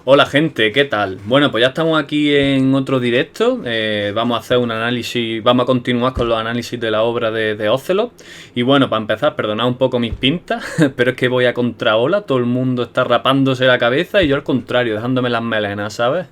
Hola gente, ¿qué tal? Bueno, pues ya estamos aquí en otro directo. Vamos a hacer un análisis, vamos a continuar con los análisis de la obra de Ocelot. Y bueno, para empezar, perdonad un poco mis pintas, pero es que voy a contraola, todo el mundo está rapándose la cabeza y yo al contrario, dejándome las melenas, ¿sabes?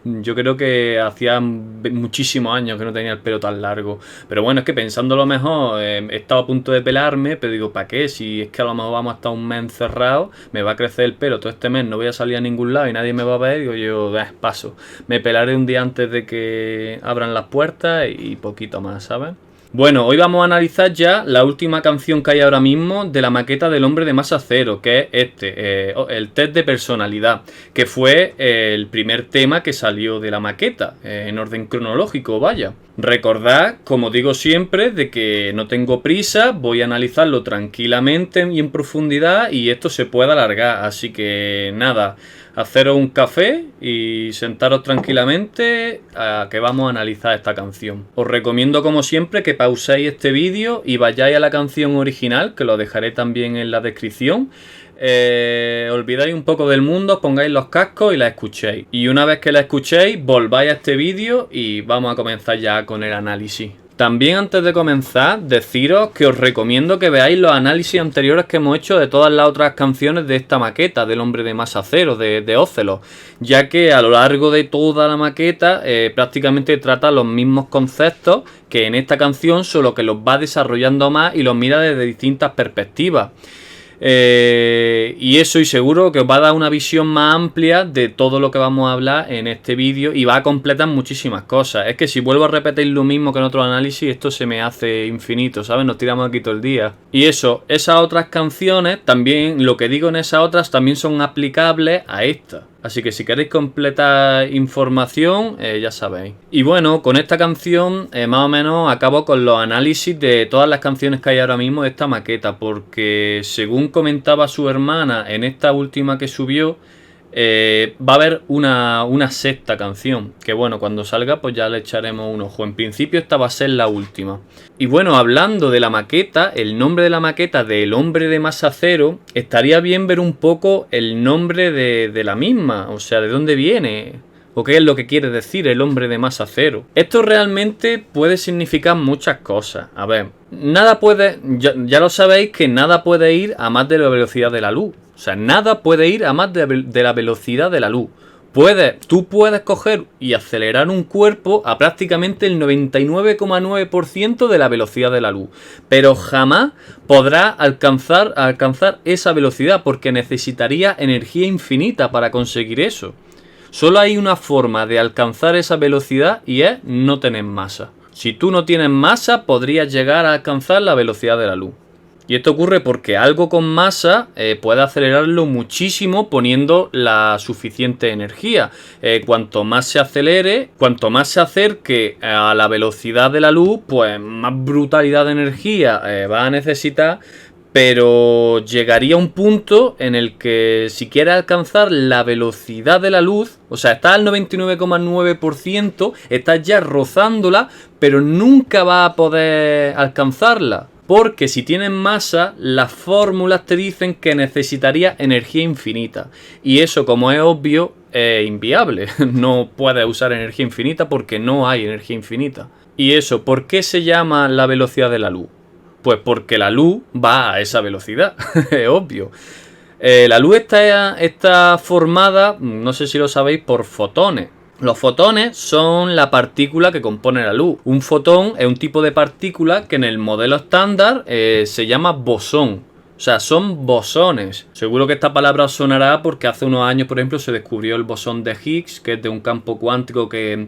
Yo creo que hacía muchísimos años que no tenía el pelo tan largo. Pero bueno, es que pensándolo mejor, he estado a punto de pelarme, pero digo, ¿para qué? Si es que a lo mejor vamos a estar un mes encerrados, me va a crecer el pelo todo este mes, no voy a salir a ningún lado y nadie me va a ver. Digo yo, paso. Me pelaré un día antes de que abran las puertas y poquito más, ¿sabes? Bueno, hoy vamos a analizar ya la última canción que hay ahora mismo de la maqueta del Hombre de Masa Cero, que es el test de personalidad, que fue el primer tema que salió de la maqueta, en orden cronológico, vaya. Recordad, como digo siempre, de que no tengo prisa, voy a analizarlo tranquilamente y en profundidad y esto se puede alargar, así que nada, haceros un café y sentaros tranquilamente a que vamos a analizar esta canción. Os recomiendo como siempre que pauséis este vídeo y vayáis a la canción original, que lo dejaré también en la descripción. Olvidáis un poco del mundo, pongáis los cascos y la escuchéis. Y una vez que la escuchéis, volváis a este vídeo y vamos a comenzar ya con el análisis. También antes de comenzar, deciros que os recomiendo que veáis los análisis anteriores que hemos hecho de todas las otras canciones de esta maqueta del Hombre de Masa Cero, de Ocelot, ya que a lo largo de toda la maqueta prácticamente trata los mismos conceptos que en esta canción, solo que los va desarrollando más y los mira desde distintas perspectivas. Y eso, y seguro que os va a dar una visión más amplia de todo lo que vamos a hablar en este vídeo y va a completar muchísimas cosas. Es que si vuelvo a repetir lo mismo que en otro análisis, esto se me hace infinito, ¿sabes? Nos tiramos aquí todo el día. Y eso, esas otras canciones, también lo que digo en esas otras también son aplicables a esta. Así que si queréis completar información, ya sabéis. Y bueno, con esta canción más o menos acabo con los análisis de todas las canciones que hay ahora mismo de esta maqueta. Porque según comentaba su hermana en esta última que subió, va a haber una sexta canción. Que bueno, cuando salga pues ya le echaremos un ojo. En principio esta va a ser la última. Y bueno, hablando de la maqueta, el nombre de la maqueta del Hombre de Masa Cero, estaría bien ver un poco el nombre de la misma. O sea, ¿de dónde viene? ¿O qué es lo que quiere decir el Hombre de Masa Cero? Esto realmente puede significar muchas cosas. A ver, nada puede... Ya lo sabéis que nada puede ir a más de la velocidad de la luz. O sea, nada puede ir a más de la velocidad de la luz. Tú puedes coger y acelerar un cuerpo a prácticamente el 99,9% de la velocidad de la luz. Pero jamás podrás alcanzar esa velocidad porque necesitaría energía infinita para conseguir eso. Solo hay una forma de alcanzar esa velocidad y es no tener masa. Si tú no tienes masa, podrías llegar a alcanzar la velocidad de la luz. Y esto ocurre porque algo con masa puede acelerarlo muchísimo poniendo la suficiente energía. Cuanto más se acelere, cuanto más se acerque a la velocidad de la luz, pues más brutalidad de energía va a necesitar. Pero llegaría un punto en el que si quieres alcanzar la velocidad de la luz, o sea, estás al 99,9%, estás ya rozándola, pero nunca vas a poder alcanzarla. Porque si tienes masa, las fórmulas te dicen que necesitaría energía infinita. Y eso, como es obvio, es inviable. No puedes usar energía infinita porque no hay energía infinita. Y eso, ¿por qué se llama la velocidad de la luz? Pues porque la luz va a esa velocidad, es obvio. La luz está formada, no sé si lo sabéis, por fotones. Los fotones son la partícula que compone la luz. Un fotón es un tipo de partícula que en el modelo estándar se llama bosón. O sea, son bosones. Seguro que esta palabra os sonará porque hace unos años, por ejemplo, se descubrió el bosón de Higgs, que es de un campo cuántico que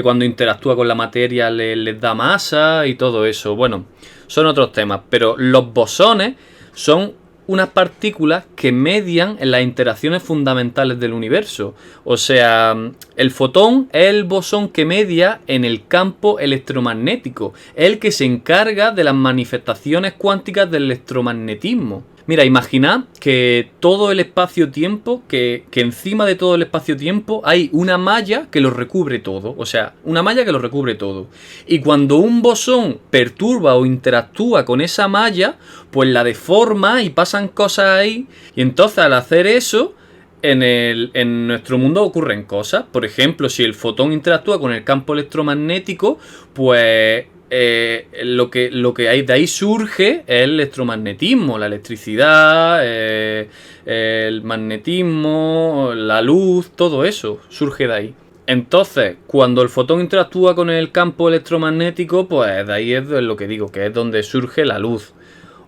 cuando interactúa con la materia les da masa y todo eso. Bueno, son otros temas. Pero los bosones son unas partículas que median en las interacciones fundamentales del universo. O sea, el fotón es el bosón que media en el campo electromagnético, es el que se encarga de las manifestaciones cuánticas del electromagnetismo. Mira, imaginad que todo el espacio-tiempo, que encima de todo el espacio-tiempo hay una malla que lo recubre todo. O sea, una malla que lo recubre todo. Y cuando un bosón perturba o interactúa con esa malla, pues la deforma y pasan cosas ahí. Y entonces al hacer eso, en nuestro mundo ocurren cosas. Por ejemplo, si el fotón interactúa con el campo electromagnético, pues lo que hay de ahí surge es el electromagnetismo, la electricidad, el magnetismo, la luz, todo eso surge de ahí. Entonces, cuando el fotón interactúa con el campo electromagnético, pues de ahí es lo que digo, que es donde surge la luz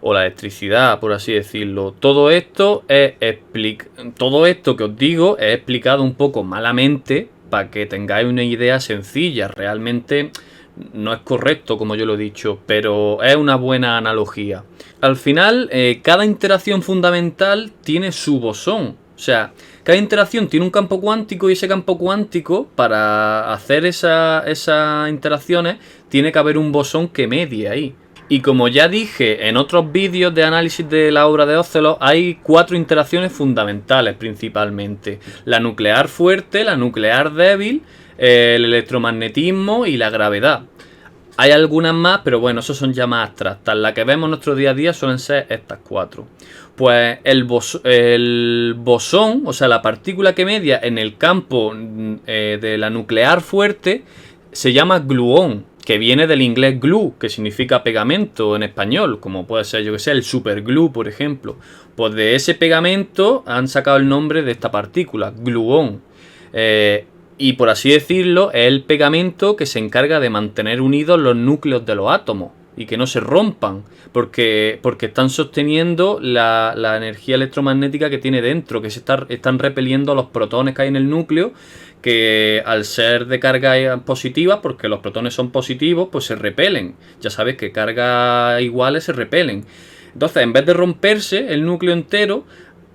o la electricidad, por así decirlo. Todo esto que os digo es explicado un poco malamente para que tengáis una idea sencilla. Realmente no es correcto, como yo lo he dicho, pero es una buena analogía. Al final, cada interacción fundamental tiene su bosón. O sea, cada interacción tiene un campo cuántico y ese campo cuántico, para hacer esas interacciones, tiene que haber un bosón que medie ahí. Y como ya dije en otros vídeos de análisis de la obra de Ocelot, hay 4 interacciones fundamentales principalmente. La nuclear fuerte, la nuclear débil, el electromagnetismo y la gravedad. Hay algunas más, pero bueno, esos son ya más abstractas. Las que vemos en nuestro día a día suelen ser estas 4. Pues el bosón, o sea, la partícula que media en el campo de la nuclear fuerte, se llama gluón, que viene del inglés glue, que significa pegamento en español, como puede ser, yo que sé, el superglue, por ejemplo. Pues de ese pegamento han sacado el nombre de esta partícula, gluón. Y por así decirlo, es el pegamento que se encarga de mantener unidos los núcleos de los átomos y que no se rompan, porque están sosteniendo la energía electromagnética que tiene dentro, que están repeliendo a los protones que hay en el núcleo, que al ser de carga positiva, porque los protones son positivos, pues se repelen. Ya sabes que cargas iguales se repelen. Entonces, en vez de romperse el núcleo entero,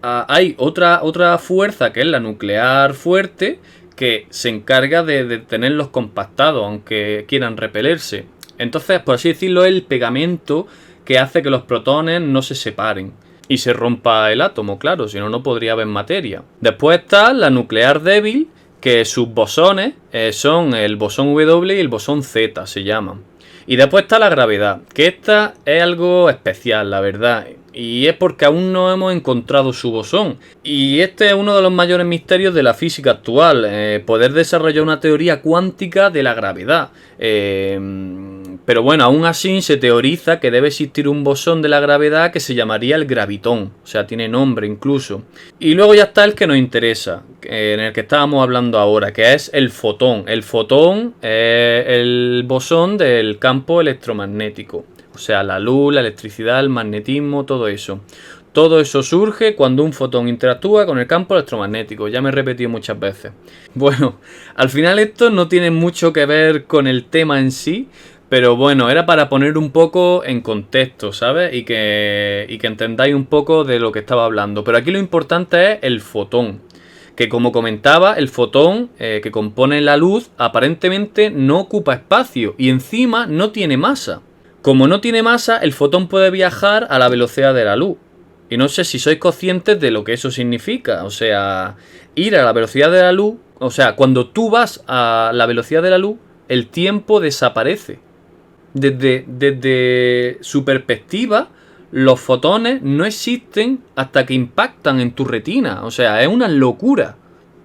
hay otra fuerza, que es la nuclear fuerte, que se encarga de tenerlos compactados, aunque quieran repelerse. Entonces, por así decirlo, es el pegamento que hace que los protones no se separen y se rompa el átomo, claro, si no, no podría haber materia. Después está la nuclear débil, que sus bosones son el bosón W y el bosón Z, se llaman. Y después está la gravedad, que esta es algo especial, la verdad. Y es porque aún no hemos encontrado su bosón. Y este es uno de los mayores misterios de la física actual, poder desarrollar una teoría cuántica de la gravedad. Pero bueno, aún así se teoriza que debe existir un bosón de la gravedad que se llamaría el gravitón. O sea, tiene nombre incluso. Y luego ya está el que nos interesa, en el que estábamos hablando ahora, que es el fotón. El fotón es el bosón del campo electromagnético. O sea, la luz, la electricidad, el magnetismo, todo eso. Todo eso surge cuando un fotón interactúa con el campo electromagnético. Ya me he repetido muchas veces. Bueno, al final esto no tiene mucho que ver con el tema en sí, pero bueno, era para poner un poco en contexto, ¿sabes? Y que entendáis un poco de lo que estaba hablando. Pero aquí lo importante es el fotón. Que como comentaba, el fotón que compone la luz aparentemente no ocupa espacio y encima no tiene masa. Como no tiene masa, el fotón puede viajar a la velocidad de la luz. Y no sé si sois conscientes de lo que eso significa. O sea, ir a la velocidad de la luz. O sea, cuando tú vas a la velocidad de la luz, el tiempo desaparece. Desde su perspectiva, los fotones no existen hasta que impactan en tu retina. O sea, es una locura.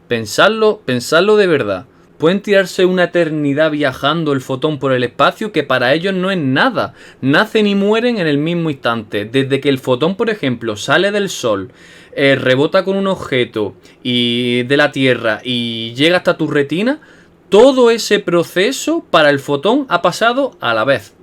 Pensadlo de verdad. Pueden tirarse una eternidad viajando el fotón por el espacio, que para ellos no es nada. Nacen y mueren en el mismo instante. Desde que el fotón, por ejemplo, sale del Sol, rebota con un objeto y de la Tierra y llega hasta tu retina, todo ese proceso para el fotón ha pasado a la vez.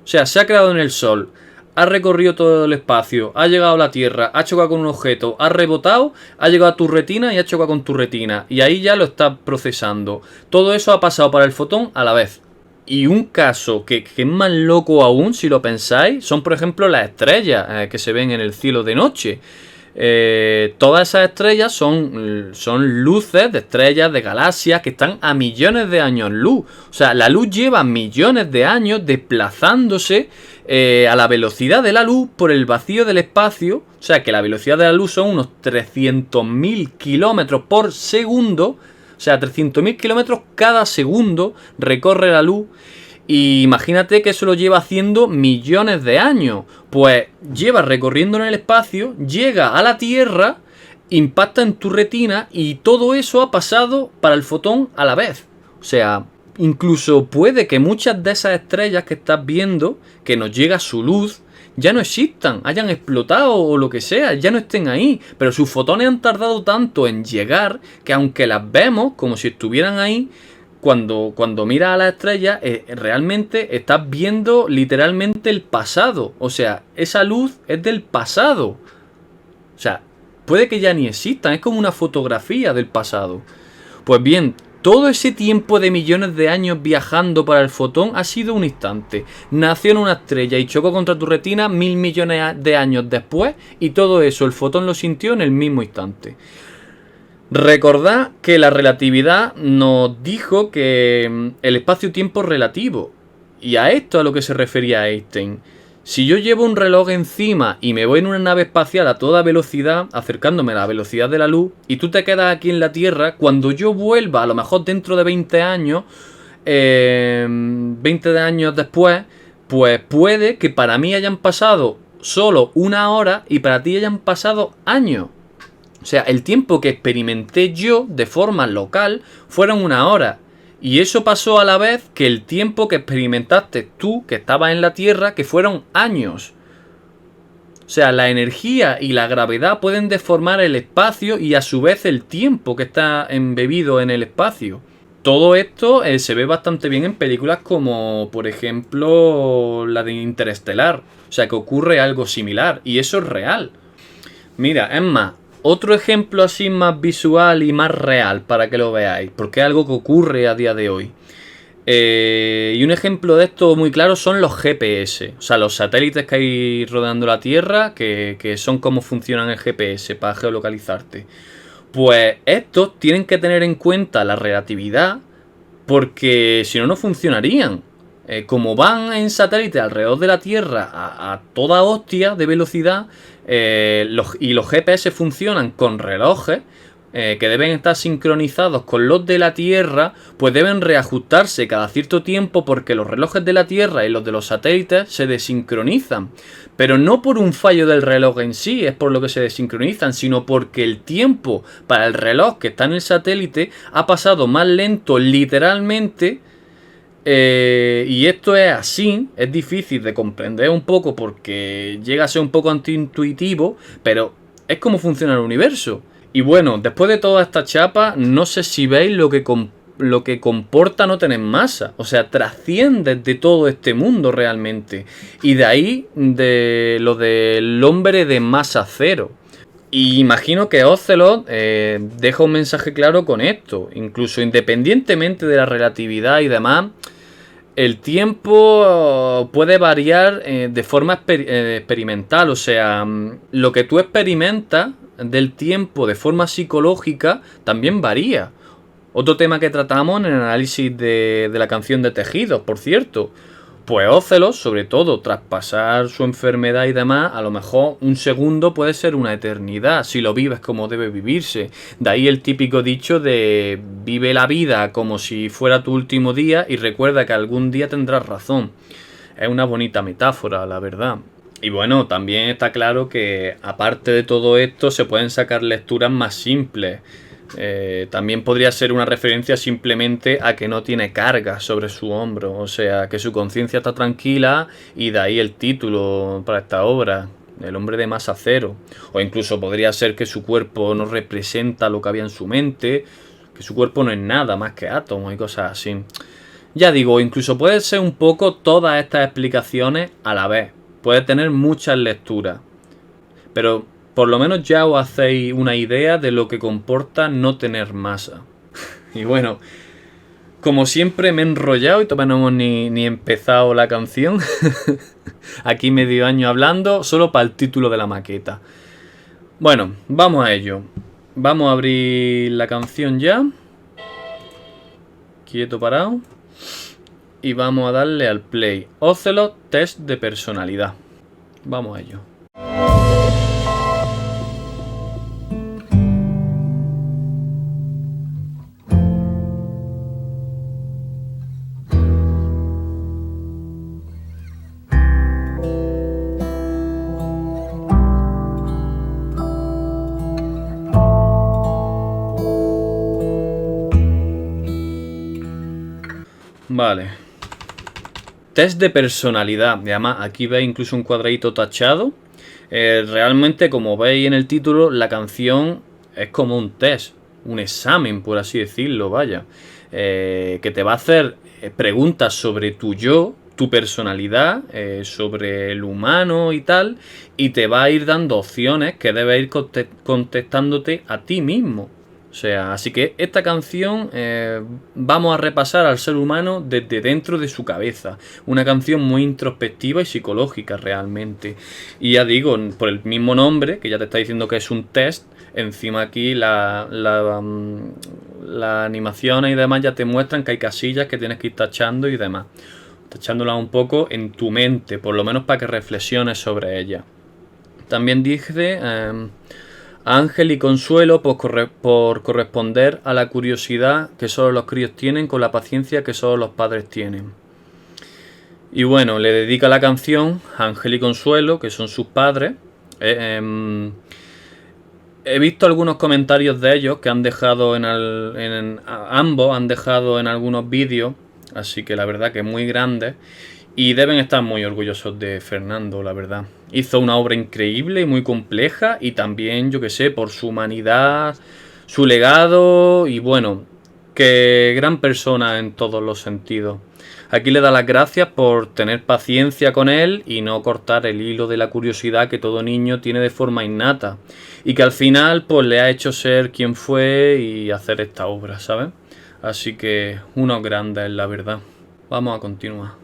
O sea, se ha creado en el Sol, ha recorrido todo el espacio, ha llegado a la Tierra, ha chocado con un objeto, ha rebotado, ha llegado a tu retina y ha chocado con tu retina. Y ahí ya lo está procesando. Todo eso ha pasado para el fotón a la vez. Y un caso que es más loco aún, si lo pensáis, son por ejemplo las estrellas que se ven en el cielo de noche. Todas esas estrellas son luces de estrellas, de galaxias que están a millones de años luz. O sea, la luz lleva millones de años desplazándose a la velocidad de la luz por el vacío del espacio. O sea, que la velocidad de la luz son unos 300.000 kilómetros por segundo. O sea, 300.000 kilómetros cada segundo recorre la luz. Y imagínate que eso lo lleva haciendo millones de años. Pues lleva recorriendo en el espacio, llega a la Tierra impacta en tu retina y todo eso ha pasado para el fotón a la vez. O sea, incluso puede que muchas de esas estrellas que estás viendo, que nos llega su luz, ya no existan, hayan explotado o lo que sea, ya no estén ahí, pero sus fotones han tardado tanto en llegar que aunque las vemos como si estuvieran ahí, cuando miras a las estrellas, realmente estás viendo literalmente el pasado. O sea, esa luz es del pasado. O sea, puede que ya ni existan, es como una fotografía del pasado. Pues bien, todo ese tiempo de millones de años viajando para el fotón ha sido un instante. Nació en una estrella y chocó contra tu retina 1.000 millones de años después, y todo eso el fotón lo sintió en el mismo instante. Recordad que la relatividad nos dijo que el espacio-tiempo es relativo, y a esto a lo que se refería Einstein. Si yo llevo un reloj encima y me voy en una nave espacial a toda velocidad, acercándome a la velocidad de la luz, y tú te quedas aquí en la Tierra, cuando yo vuelva, a lo mejor dentro de 20 años, 20 años después, pues puede que para mí hayan pasado solo una hora y para ti hayan pasado años. O sea, el tiempo que experimenté yo de forma local fueron una hora. Y eso pasó a la vez que el tiempo que experimentaste tú, que estabas en la Tierra, que fueron años. O sea, la energía y la gravedad pueden deformar el espacio y a su vez el tiempo que está embebido en el espacio. Todo esto se ve bastante bien en películas como, por ejemplo, la de Interestelar. O sea, que ocurre algo similar y eso es real. Mira, es más, otro ejemplo así más visual y más real para que lo veáis, porque es algo que ocurre a día de hoy. Y un ejemplo de esto muy claro son los GPS, o sea, los satélites que hay rodeando la Tierra, que son como funcionan el GPS para geolocalizarte. Pues estos tienen que tener en cuenta la relatividad, porque si no, no funcionarían. Como van en satélite alrededor de la Tierra a toda hostia de velocidad, y los GPS funcionan con relojes que deben estar sincronizados con los de la Tierra, pues deben reajustarse cada cierto tiempo porque los relojes de la Tierra y los de los satélites se desincronizan. Pero no por un fallo del reloj en sí, es por lo que se desincronizan, sino porque el tiempo para el reloj que está en el satélite ha pasado más lento literalmente. Y esto es así, es difícil de comprender un poco porque llega a ser un poco antiintuitivo, pero es como funciona el universo. Y bueno, después de toda esta chapa, no sé si veis lo que comporta no tener masa. O sea, trasciende de todo este mundo realmente. Y de ahí de lo del hombre de masa cero. Y imagino que Ocelot deja un mensaje claro con esto. Incluso independientemente de la relatividad y demás, el tiempo puede variar de forma experimental. O sea, lo que tú experimentas del tiempo de forma psicológica también varía. Otro tema que tratamos en el análisis de la canción de Tejidos, por cierto. Pues Ocelot, sobre todo, tras pasar su enfermedad y demás, a lo mejor un segundo puede ser una eternidad, si lo vives como debe vivirse. De ahí el típico dicho de vive la vida como si fuera tu último día y recuerda que algún día tendrás razón. Es una bonita metáfora, la verdad. Y bueno, también está claro que aparte de todo esto se pueden sacar lecturas más simples. También podría ser una referencia simplemente a que no tiene carga sobre su hombro, o sea, que su conciencia está tranquila y de ahí el título para esta obra, El hombre de masa cero. O incluso podría ser que su cuerpo no representa lo que había en su mente, que su cuerpo no es nada más que átomos y cosas así. Ya digo, incluso puede ser un poco todas estas explicaciones a la vez. Puede tener muchas lecturas, pero por lo menos ya os hacéis una idea de lo que comporta no tener masa. Y bueno, como siempre me he enrollado y todavía no hemos ni empezado la canción. Aquí medio año hablando, solo para el título de la maqueta. Bueno, vamos a ello. Vamos a abrir la canción ya. Quieto, parado. Y vamos a darle al play. Ocelot, test de personalidad. Vamos a ello. Vale. Test de personalidad. Y además aquí veis incluso un cuadradito tachado. Realmente, como veis en el título, la canción es como un test, un examen, por así decirlo, vaya. Que te va a hacer preguntas sobre tu yo, tu personalidad, sobre el humano y tal, y te va a ir dando opciones que debes ir contestándote a ti mismo. O sea, así que esta canción vamos a repasar al ser humano desde dentro de su cabeza. Una canción muy introspectiva y psicológica realmente. Y ya digo, por el mismo nombre, que ya te está diciendo que es un test, encima aquí las animaciones y demás ya te muestran que hay casillas que tienes que ir tachando y demás. Tachándolas un poco en tu mente, por lo menos para que reflexiones sobre ellas. También dice... Ángel y consuelo por corresponder a la curiosidad que solo los críos tienen con la paciencia que solo los padres tienen. Y bueno, le dedica la canción a Ángel y Consuelo, que son sus padres. He visto algunos comentarios de ellos que han dejado ambos han dejado en algunos vídeos, así que la verdad que es muy grande. Y deben estar muy orgullosos de Fernando, la verdad. Hizo una obra increíble y muy compleja y también, yo que sé, por su humanidad, su legado y bueno, que gran persona en todos los sentidos. Aquí le da las gracias por tener paciencia con él y no cortar el hilo de la curiosidad que todo niño tiene de forma innata y que al final pues le ha hecho ser quien fue y hacer esta obra, ¿sabes? Así que unos grandes, la verdad. Vamos a continuar.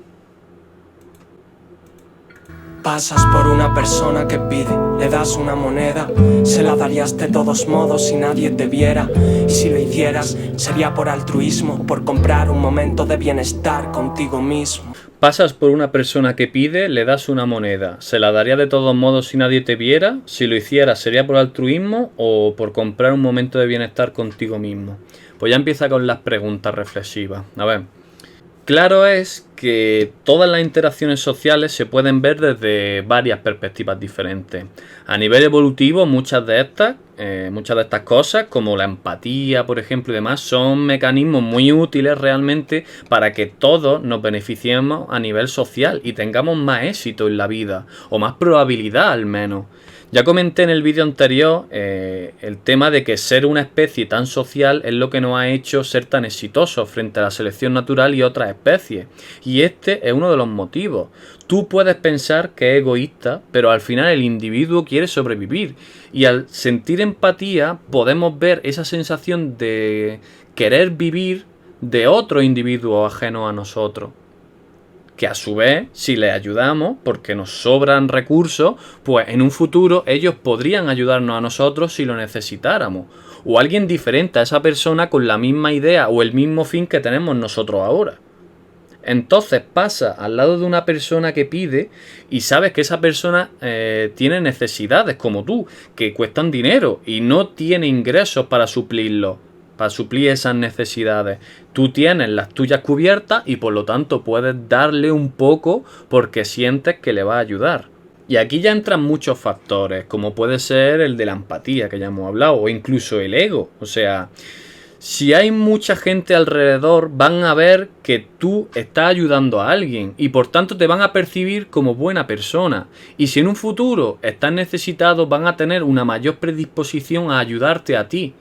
Pasas por una persona que pide, le das una moneda, se la darías de todos modos si nadie te viera. Y si lo hicieras, sería por altruismo, por comprar un momento de bienestar contigo mismo. Pasas por una persona que pide, le das una moneda, se la daría de todos modos si nadie te viera. Si lo hicieras, sería por altruismo o por comprar un momento de bienestar contigo mismo. Pues ya empieza con las preguntas reflexivas. A ver. Claro es que todas las interacciones sociales se pueden ver desde varias perspectivas diferentes. A nivel evolutivo, muchas de estas cosas, como la empatía, por ejemplo, y demás, son mecanismos muy útiles realmente para que todos nos beneficiemos a nivel social y tengamos más éxito en la vida, o más probabilidad al menos. Ya comenté en el vídeo anterior el tema de que ser una especie tan social es lo que nos ha hecho ser tan exitosos frente a la selección natural y otras especies. Y este es uno de los motivos. Tú puedes pensar que es egoísta, pero al final el individuo quiere sobrevivir. Y al sentir empatía podemos ver esa sensación de querer vivir de otro individuo ajeno a nosotros. Que a su vez, si les ayudamos, porque nos sobran recursos, pues en un futuro ellos podrían ayudarnos a nosotros si lo necesitáramos. O alguien diferente a esa persona con la misma idea o el mismo fin que tenemos nosotros ahora. Entonces pasa al lado de una persona que pide y sabes que esa persona tiene necesidades como tú, que cuestan dinero y no tiene ingresos para suplirlos. Para suplir esas necesidades. Tú tienes las tuyas cubiertas y por lo tanto puedes darle un poco porque sientes que le va a ayudar. Y aquí ya entran muchos factores, como puede ser el de la empatía que ya hemos hablado, o incluso el ego. O sea, si hay mucha gente alrededor, van a ver que tú estás ayudando a alguien y por tanto te van a percibir como buena persona. Y si en un futuro estás necesitado, van a tener una mayor predisposición a ayudarte a ti.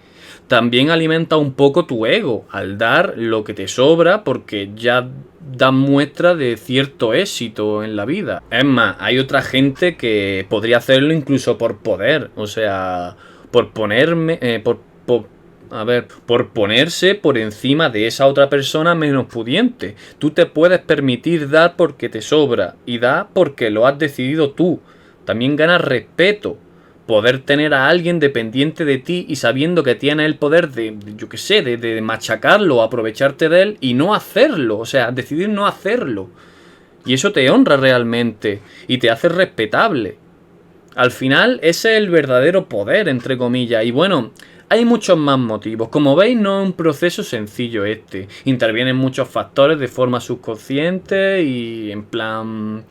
También alimenta un poco tu ego al dar lo que te sobra porque ya das muestra de cierto éxito en la vida. Es más, hay otra gente que podría hacerlo incluso por poder, o sea, por ponerse por encima de esa otra persona menos pudiente. Tú te puedes permitir dar porque te sobra y dar porque lo has decidido tú. También ganas respeto. Poder tener a alguien dependiente de ti y sabiendo que tiene el poder de machacarlo o aprovecharte de él y no hacerlo, o sea, decidir no hacerlo. Y eso te honra realmente y te hace respetable. Al final, ese es el verdadero poder, entre comillas. Y bueno, hay muchos más motivos. Como veis, no es un proceso sencillo este. Intervienen muchos factores de forma subconsciente y en plan...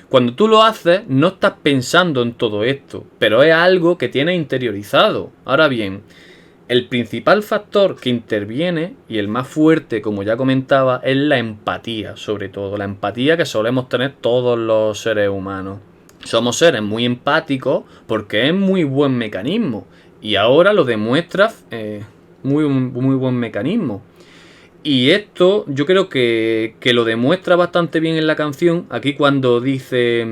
Cuando tú lo haces, no estás pensando en todo esto, pero es algo que tienes interiorizado. Ahora bien, El principal factor que interviene, y el más fuerte, como ya comentaba, es la empatía, sobre todo. La empatía que solemos tener todos los seres humanos. Somos seres muy empáticos porque es muy buen mecanismo. Y ahora lo demuestra muy buen mecanismo. Y esto yo creo que lo demuestra bastante bien en la canción. Aquí cuando dice,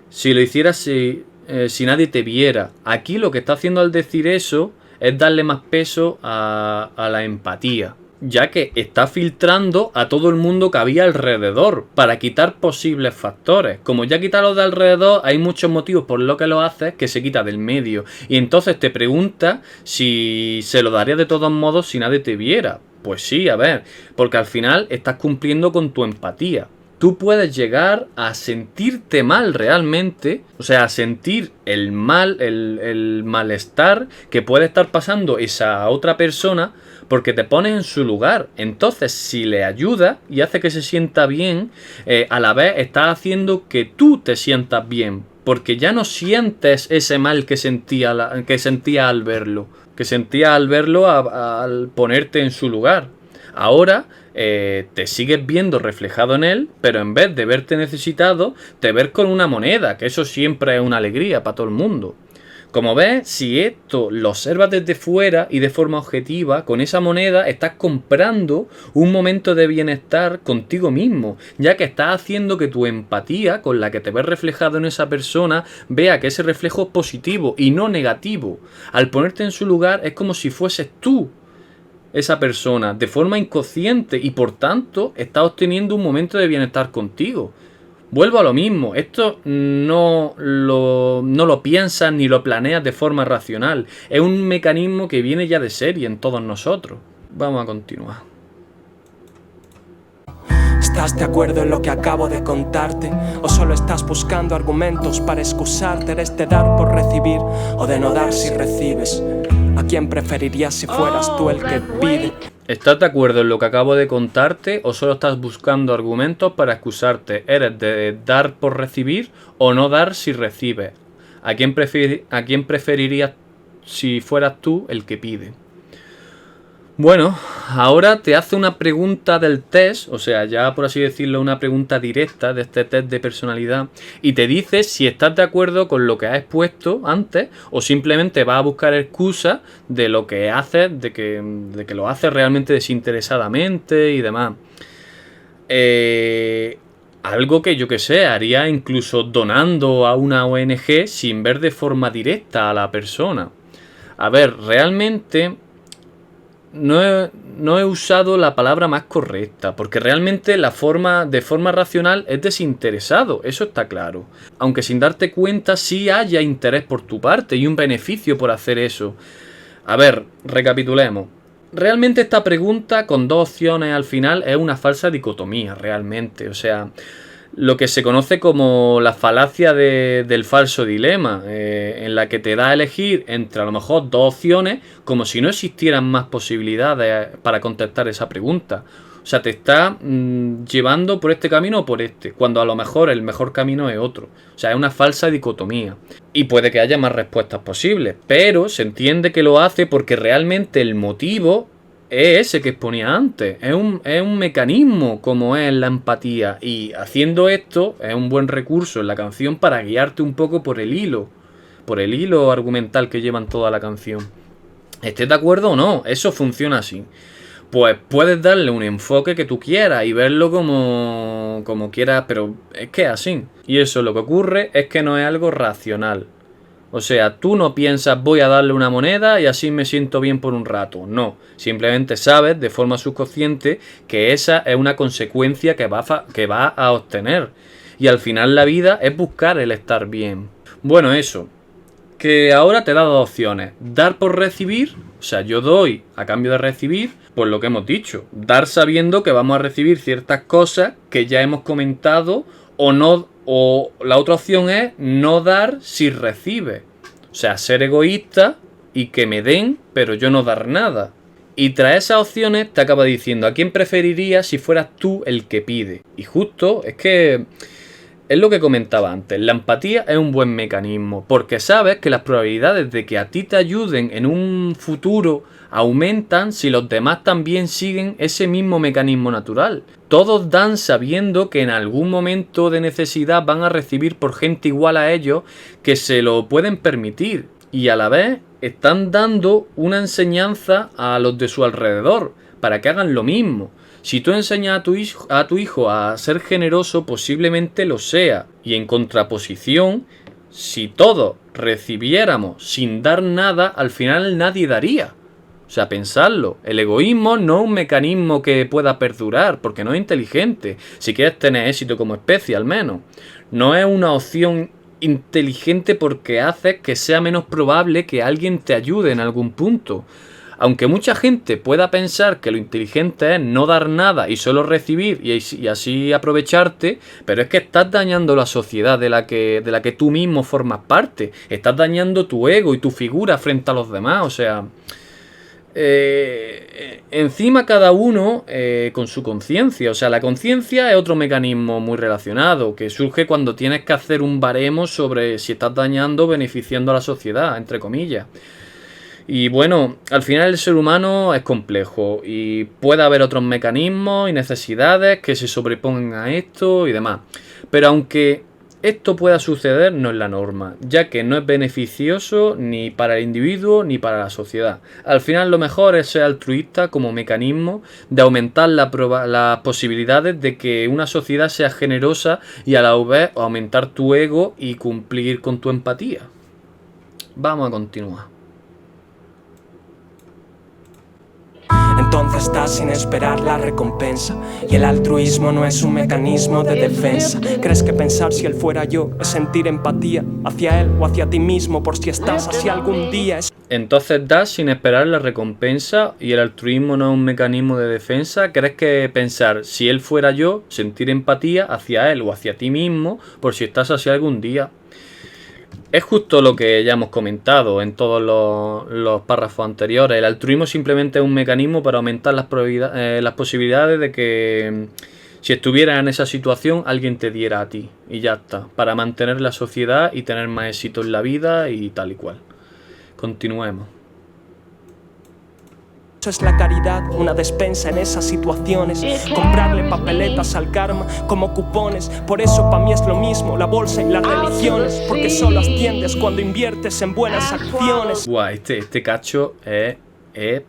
si lo hicieras si nadie te viera. Aquí lo que está haciendo al decir eso es darle más peso a la empatía, ya que está filtrando a todo el mundo que había alrededor para quitar posibles factores. Como ya quita los de alrededor, hay muchos motivos por lo que lo haces que se quita del medio. Y entonces te pregunta si se lo daría de todos modos si nadie te viera. Pues sí, a ver, porque al final estás cumpliendo con tu empatía. Tú puedes llegar a sentirte mal realmente, o sea, a sentir el mal, el malestar que puede estar pasando esa otra persona porque te pones en su lugar. Entonces, si le ayudas y hace que se sienta bien, a la vez estás haciendo que tú te sientas bien, porque ya no sientes ese mal que sentía al verlo, al ponerte en su lugar. Ahora te sigues viendo reflejado en él, pero en vez de verte necesitado, te ves con una moneda, que eso siempre es una alegría para todo el mundo. Como ves, si esto lo observas desde fuera y de forma objetiva, con esa moneda estás comprando un momento de bienestar contigo mismo, ya que estás haciendo que tu empatía, con la que te ves reflejado en esa persona, vea que ese reflejo es positivo y no negativo. Al ponerte en su lugar es como si fueses tú esa persona de forma inconsciente y por tanto está obteniendo un momento de bienestar contigo. Vuelvo a lo mismo, esto no lo piensas ni lo planeas de forma racional, es un mecanismo que viene ya de serie en todos nosotros. Vamos a continuar. ¿Estás de acuerdo en lo que acabo de contarte? ¿O solo estás buscando argumentos para excusarte? ¿Eres de dar por recibir o de no dar si recibes? ¿A quién preferirías si fueras tú el que pide? ¿Estás de acuerdo en lo que acabo de contarte o solo estás buscando argumentos para excusarte? ¿Eres de dar por recibir o no dar si recibes? ¿A quién preferirías si fueras tú el que pide? Bueno, ahora te hace una pregunta del test, o sea, ya por así decirlo, una pregunta directa de este test de personalidad, y te dice si estás de acuerdo con lo que has expuesto antes o simplemente vas a buscar excusas de lo que haces, de que lo haces realmente desinteresadamente y demás. Algo que yo que sé, haría incluso donando a una ONG sin ver de forma directa a la persona. A ver, realmente no he usado la palabra más correcta, porque realmente de forma racional es desinteresado, eso está claro. Aunque sin darte cuenta sí haya interés por tu parte y un beneficio por hacer eso. A ver, recapitulemos. Realmente esta pregunta con dos opciones al final es una falsa dicotomía, realmente. O sea, lo que se conoce como la falacia del falso dilema, en la que te da a elegir entre a lo mejor dos opciones como si no existieran más posibilidades para contestar esa pregunta. O sea, te está llevando por este camino o por este, cuando a lo mejor el mejor camino es otro. O sea, es una falsa dicotomía. Y puede que haya más respuestas posibles, pero se entiende que lo hace porque realmente el motivo es ese que exponía antes. Es un mecanismo como es la empatía. Y haciendo esto es un buen recurso en la canción para guiarte un poco por el hilo argumental que llevan toda la canción. ¿Estés de acuerdo o no? Eso funciona así. Pues puedes darle un enfoque que tú quieras y verlo como quieras, pero es que es así. Y eso lo que ocurre es que no es algo racional. O sea, tú no piensas voy a darle una moneda y así me siento bien por un rato. No, simplemente sabes de forma subconsciente que esa es una consecuencia que va a obtener. Y al final la vida es buscar el estar bien. Bueno, eso. Que ahora te da dos opciones. Dar por recibir, o sea, yo doy a cambio de recibir, pues lo que hemos dicho. Dar sabiendo que vamos a recibir ciertas cosas que ya hemos comentado o no. O la otra opción es no dar si recibe. O sea, ser egoísta y que me den, pero yo no dar nada. Y tras esas opciones te acaba diciendo a quién preferirías si fueras tú el que pide. Y justo es que Es lo que comentaba antes, la empatía es un buen mecanismo, porque sabes que las probabilidades de que a ti te ayuden en un futuro aumentan si los demás también siguen ese mismo mecanismo natural. Todos dan sabiendo que en algún momento de necesidad van a recibir por gente igual a ellos que se lo pueden permitir, y a la vez están dando una enseñanza a los de su alrededor para que hagan lo mismo. Si tú enseñas a tu hijo a ser generoso, posiblemente lo sea. Y en contraposición, si todos recibiéramos sin dar nada, al final nadie daría. O sea, pensarlo. El egoísmo no es un mecanismo que pueda perdurar, porque no es inteligente. Si quieres tener éxito como especie, al menos. No es una opción inteligente porque hace que sea menos probable que alguien te ayude en algún punto. Aunque mucha gente pueda pensar que lo inteligente es no dar nada y solo recibir y así aprovecharte, pero es que estás dañando la sociedad de la que tú mismo formas parte. Estás dañando tu ego y tu figura frente a los demás. O sea, encima cada uno con su conciencia. O sea, la conciencia es otro mecanismo muy relacionado que surge cuando tienes que hacer un baremo sobre si estás dañando o beneficiando a la sociedad, entre comillas. Y bueno, al final el ser humano es complejo y puede haber otros mecanismos y necesidades que se sobrepongan a esto y demás. Pero aunque esto pueda suceder, no es la norma, ya que no es beneficioso ni para el individuo ni para la sociedad. Al final lo mejor es ser altruista como mecanismo de aumentar las posibilidades de que una sociedad sea generosa y a la vez aumentar tu ego y cumplir con tu empatía. Vamos a continuar. Entonces das sin esperar la recompensa. Y el altruismo no es un mecanismo de defensa. ¿Crees que pensar si él fuera yo es sentir empatía hacia él o hacia ti mismo por si estás así algún día? Entonces das sin esperar la recompensa y el altruismo no es un mecanismo de defensa. ¿Crees que pensar si él fuera yo, sentir empatía hacia él o hacia ti mismo por si estás así algún día? Es justo lo que ya hemos comentado en todos los párrafos anteriores. El altruismo simplemente es un mecanismo para aumentar las posibilidades de que si estuvieras en esa situación alguien te diera a ti. Y ya está. Para mantener la sociedad y tener más éxito en la vida y tal y cual. Continuemos. Eso es la caridad, una despensa en esas situaciones. Comprarle papeletas al karma como cupones. Por eso para mí es lo mismo la bolsa y las religiones, porque solo asciendes cuando inviertes en buenas acciones. Guau, este cacho es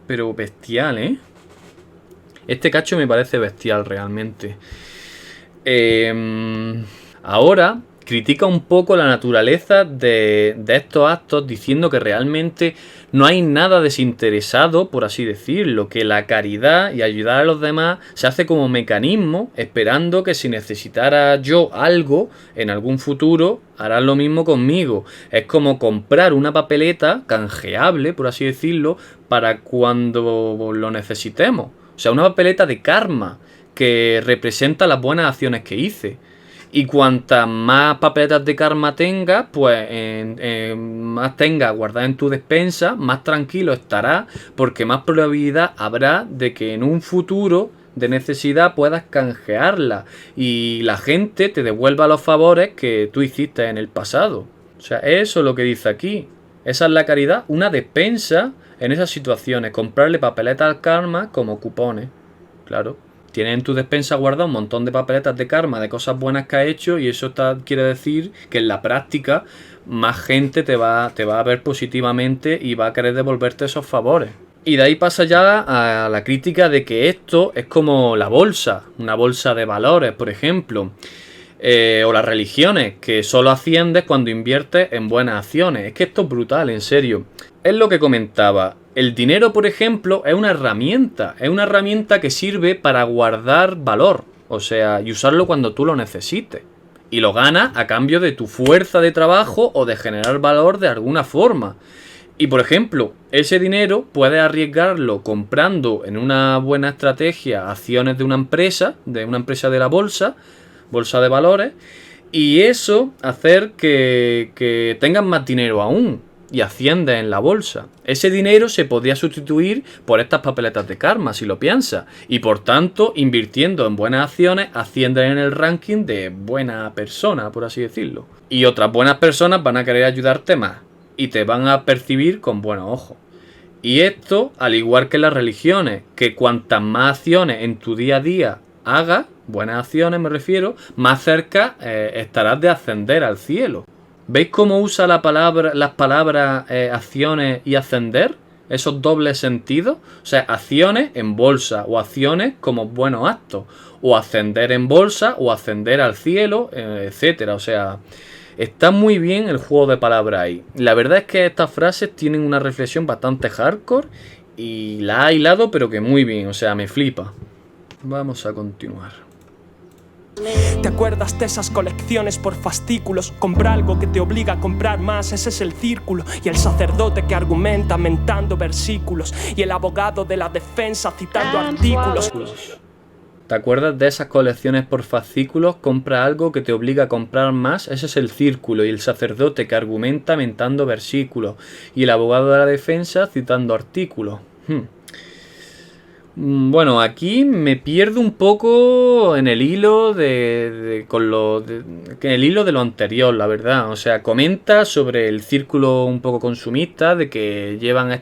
pero bestial, ¿eh? Este cacho me parece bestial realmente. Ahora critica un poco la naturaleza de estos actos, diciendo que realmente no hay nada desinteresado, por así decirlo, que la caridad y ayudar a los demás se hace como mecanismo, esperando que si necesitara yo algo en algún futuro, harán lo mismo conmigo. Es como comprar una papeleta canjeable, por así decirlo, para cuando lo necesitemos. O sea, una papeleta de karma que representa las buenas acciones que hice. Y cuantas más papeletas de karma tengas, pues más tengas guardadas en tu despensa, más tranquilo estarás, porque más probabilidad habrá de que en un futuro de necesidad puedas canjearla y la gente te devuelva los favores que tú hiciste en el pasado. O sea, eso es lo que dice aquí. Esa es la caridad, una despensa en esas situaciones. Comprarle papeletas al karma como cupones. Claro. Tienes en tu despensa guardado un montón de papeletas de karma, de cosas buenas que has hecho, y eso quiere decir que en la práctica más gente te va a ver positivamente y va a querer devolverte esos favores. Y de ahí pasa ya a la crítica de que esto es como la bolsa, una bolsa de valores, por ejemplo, o las religiones, que solo asciendes cuando inviertes en buenas acciones. Es que esto es brutal, en serio. Es lo que comentaba. El dinero, por ejemplo, es una herramienta que sirve para guardar valor, o sea, y usarlo cuando tú lo necesites. Y lo ganas a cambio de tu fuerza de trabajo o de generar valor de alguna forma. Y por ejemplo, ese dinero puedes arriesgarlo comprando en una buena estrategia acciones de una empresa de la bolsa de valores, y eso hacer que tengas más dinero aún. y asciendes en la bolsa. Ese dinero se podría sustituir por estas papeletas de karma, si lo piensas. Y por tanto, invirtiendo en buenas acciones, asciendes en el ranking de buena persona, por así decirlo. Y otras buenas personas van a querer ayudarte más y te van a percibir con buenos ojos. Y esto, al igual que las religiones, que cuantas más acciones en tu día a día hagas, buenas acciones me refiero, más cerca estarás de ascender al cielo. ¿Veis cómo usa las palabras acciones y ascender? Esos dobles sentidos. O sea, acciones en bolsa o acciones como buenos actos. O ascender en bolsa o ascender al cielo, etcétera. O sea, está muy bien el juego de palabras ahí. La verdad es que estas frases tienen una reflexión bastante hardcore y la ha hilado pero que muy bien. O sea, me flipa. Vamos a continuar. ¿Te acuerdas de esas colecciones por fascículos? Compra algo que te obliga a comprar más, ese es el círculo. Y el sacerdote que argumenta mentando versículos. Y el abogado de la defensa citando artículos. ¿Te acuerdas de esas colecciones por fascículos? Compra algo que te obliga a comprar más, ese es el círculo. Y el sacerdote que argumenta mentando versículos. Y el abogado de la defensa citando artículos. Bueno, aquí me pierdo un poco en el hilo en el hilo de lo anterior, la verdad. O sea, comenta sobre el círculo un poco consumista, de que llevan de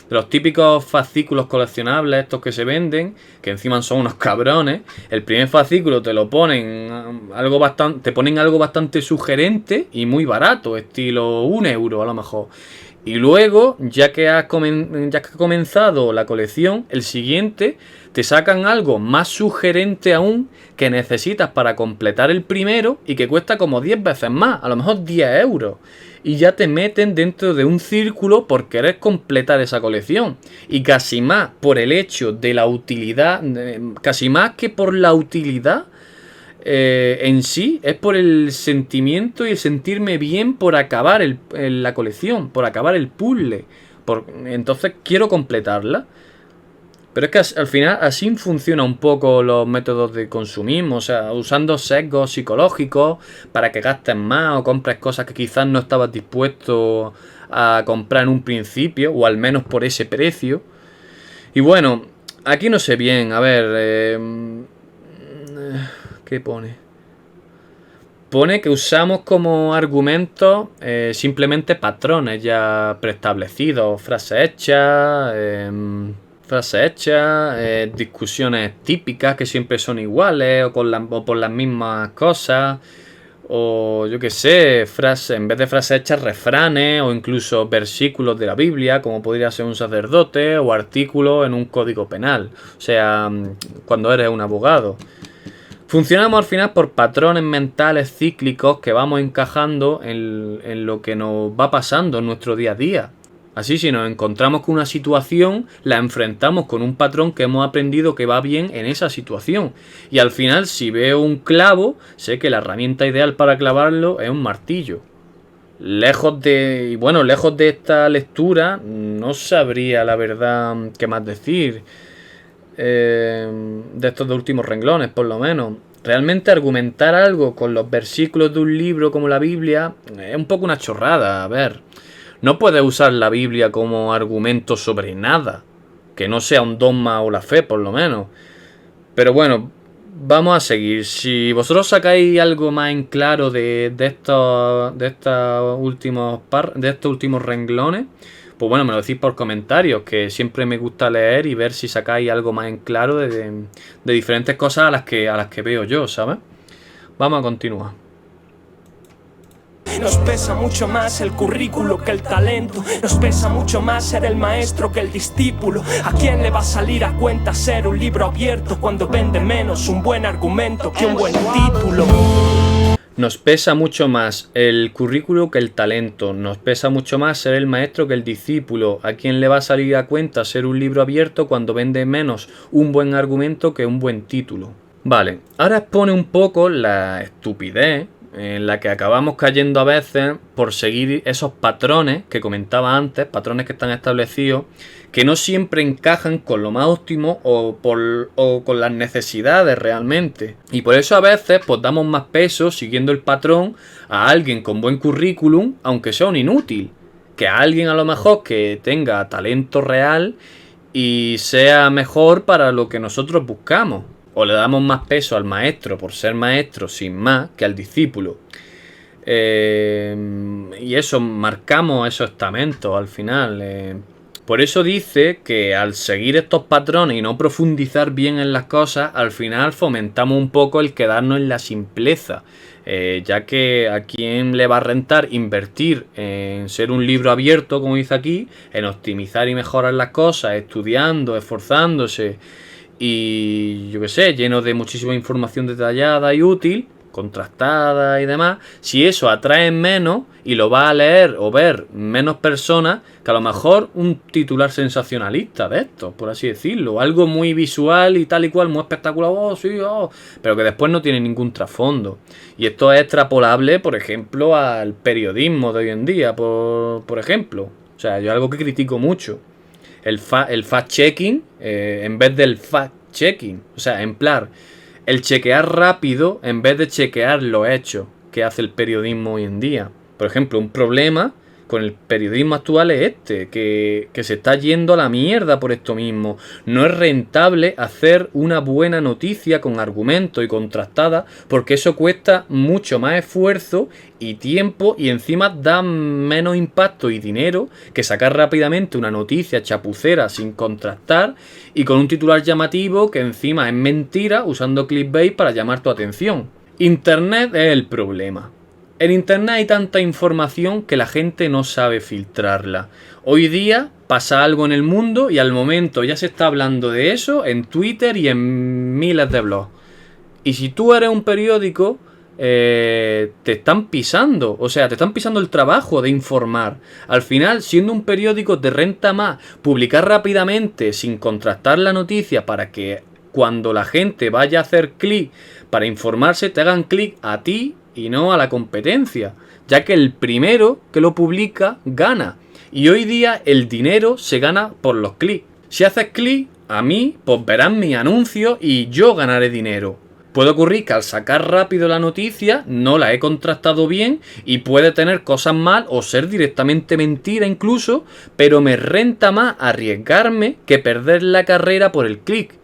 los típicos fascículos coleccionables, estos que se venden, que encima son unos cabrones. El primer fascículo te lo ponen te ponen algo bastante sugerente y muy barato, estilo 1 euro a lo mejor. Y luego, ya que has comenzado la colección, el siguiente te sacan algo más sugerente aún que necesitas para completar el primero y que cuesta como 10 veces más, a lo mejor 10 euros. Y ya te meten dentro de un círculo por querer completar esa colección. Y casi más por el hecho de la utilidad, casi más que por la utilidad en sí, es por el sentimiento y el sentirme bien por acabar la colección, por acabar el puzzle. Entonces quiero completarla. Pero es que al final así funciona un poco los métodos de consumismo, o sea, usando sesgos psicológicos para que gastes más o compres cosas que quizás no estabas dispuesto a comprar en un principio, o al menos por ese precio. Y bueno, aquí no sé bien, a ver... ¿qué pone? Pone que usamos como argumentos simplemente patrones ya preestablecidos, frases hechas, discusiones típicas que siempre son iguales o por las mismas cosas, o yo qué sé, en vez de frases hechas, refranes o incluso versículos de la Biblia, como podría ser un sacerdote, o artículos en un código penal, o sea, cuando eres un abogado. Funcionamos al final por patrones mentales cíclicos que vamos encajando en lo que nos va pasando en nuestro día a día. Así, si nos encontramos con una situación, la enfrentamos con un patrón que hemos aprendido que va bien en esa situación. Y al final, si veo un clavo, sé que la herramienta ideal para clavarlo es un martillo. Lejos de esta lectura, no sabría la verdad qué más decir. De estos dos últimos renglones, por lo menos. Realmente argumentar algo con los versículos de un libro como la Biblia es un poco una chorrada. A ver, no puedes usar la Biblia como argumento sobre nada que no sea un dogma o la fe, por lo menos. Pero bueno, vamos a seguir. Si vosotros sacáis algo más en claro de estos últimos renglones, pues bueno, me lo decís por comentarios, que siempre me gusta leer y ver si sacáis algo más en claro de diferentes cosas a las que veo yo, ¿sabes? Vamos a continuar. Nos pesa mucho más el currículo que el talento. Nos pesa mucho más ser el maestro que el discípulo. ¿A quién le va a salir a cuenta ser un libro abierto cuando vende menos un buen argumento que un buen título? Nos pesa mucho más el currículo que el talento. Nos pesa mucho más ser el maestro que el discípulo. ¿A quién le va a salir a cuenta ser un libro abierto cuando vende menos un buen argumento que un buen título? Vale, ahora expone un poco la estupidez en la que acabamos cayendo a veces por seguir esos patrones que comentaba antes, patrones que están establecidos, que no siempre encajan con lo más óptimo o con las necesidades realmente. Y por eso a veces pues damos más peso siguiendo el patrón a alguien con buen currículum, aunque sea un inútil. que alguien a lo mejor que tenga talento real y sea mejor para lo que nosotros buscamos. O le damos más peso al maestro por ser maestro sin más que al discípulo. Y eso, marcamos esos estamentos al final. Por eso dice que al seguir estos patrones y no profundizar bien en las cosas, al final fomentamos un poco el quedarnos en la simpleza. Ya que a quién le va a rentar invertir en ser un libro abierto, como dice aquí, en optimizar y mejorar las cosas, estudiando, esforzándose y yo qué sé, lleno de muchísima información detallada y útil, contrastada y demás, si eso atrae menos y lo va a leer o ver menos personas que a lo mejor un titular sensacionalista de esto, por así decirlo, algo muy visual y tal y cual, muy espectacular, pero que después no tiene ningún trasfondo. Y esto es extrapolable, por ejemplo, al periodismo de hoy en día, por ejemplo. O sea, yo algo que critico mucho. El fact-checking en vez del fact-checking. O sea, en plan, el chequear rápido en vez de chequear los hechos que hace el periodismo hoy en día. Por ejemplo, un problema con el periodismo actual es que se está yendo a la mierda por esto mismo. No es rentable hacer una buena noticia con argumentos y contrastada porque eso cuesta mucho más esfuerzo y tiempo y encima da menos impacto y dinero que sacar rápidamente una noticia chapucera sin contrastar y con un titular llamativo que encima es mentira usando clickbait para llamar tu atención. Internet es el problema. En Internet hay tanta información que la gente no sabe filtrarla. Hoy día pasa algo en el mundo y al momento ya se está hablando de eso en Twitter y en miles de blogs. Y si tú eres un periódico, te están pisando. O sea, te están pisando el trabajo de informar. Al final, siendo un periódico, te renta más publicar rápidamente sin contrastar la noticia para que cuando la gente vaya a hacer clic para informarse, te hagan clic a ti y no a la competencia, ya que el primero que lo publica gana. Y hoy día el dinero se gana por los clics. Si haces clic a mí, pues verán mi anuncio y yo ganaré dinero. Puede ocurrir que al sacar rápido la noticia no la he contrastado bien y puede tener cosas mal o ser directamente mentira incluso, pero me renta más arriesgarme que perder la carrera por el clic.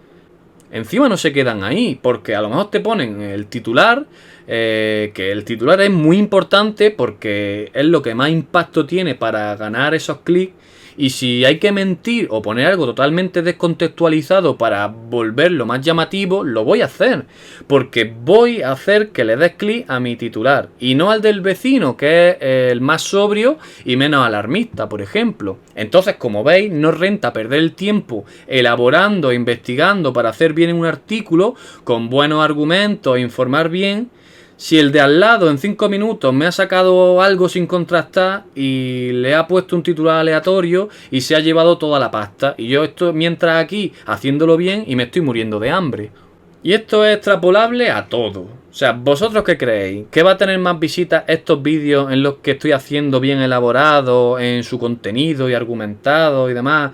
Encima no se quedan ahí, porque a lo mejor te ponen el titular, que el titular es muy importante porque es lo que más impacto tiene para ganar esos clics. Y si hay que mentir o poner algo totalmente descontextualizado para volverlo más llamativo, lo voy a hacer. Porque voy a hacer que le des clic a mi titular y no al del vecino, que es el más sobrio y menos alarmista, por ejemplo. Entonces, como veis, no renta perder el tiempo elaborando e investigando para hacer bien un artículo con buenos argumentos e informar bien, si el de al lado en 5 minutos me ha sacado algo sin contrastar y le ha puesto un titular aleatorio y se ha llevado toda la pasta. Y yo estoy mientras aquí haciéndolo bien y me estoy muriendo de hambre. Y esto es extrapolable a todo. O sea, ¿vosotros qué creéis? ¿Que va a tener más visitas estos vídeos en los que estoy haciendo bien elaborado en su contenido y argumentado y demás?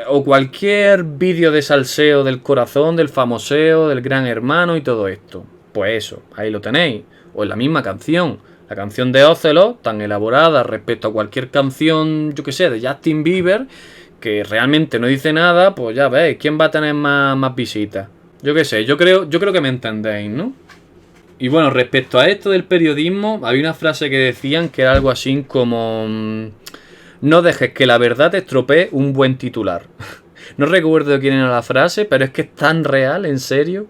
O cualquier vídeo de salseo del corazón, del famoseo, del gran hermano y todo esto. Pues eso, ahí lo tenéis. O en la misma canción. La canción de Ocelot, tan elaborada respecto a cualquier canción, yo que sé, de Justin Bieber, que realmente no dice nada, pues ya veis, ¿quién va a tener más visitas? Yo qué sé, yo creo que me entendéis, ¿no? Y bueno, respecto a esto del periodismo, había una frase que decían que era algo así como: no dejes que la verdad te estropee un buen titular. No recuerdo de quién era la frase, pero es que es tan real, en serio.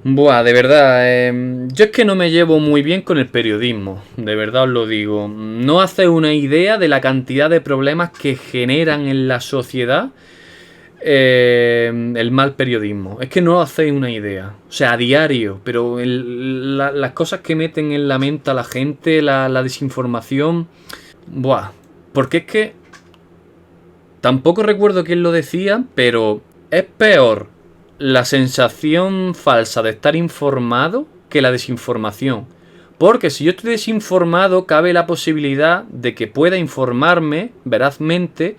Buah, de verdad, yo es que no me llevo muy bien con el periodismo, de verdad os lo digo. No hacéis una idea de la cantidad de problemas que generan en la sociedad el mal periodismo. Es que no hacéis una idea. O sea, a diario, pero las cosas que meten en la mente a la gente, la desinformación. Buah, porque es que tampoco recuerdo quién lo decía, pero es peor la sensación falsa de estar informado que la desinformación. Porque si yo estoy desinformado, cabe la posibilidad de que pueda informarme verazmente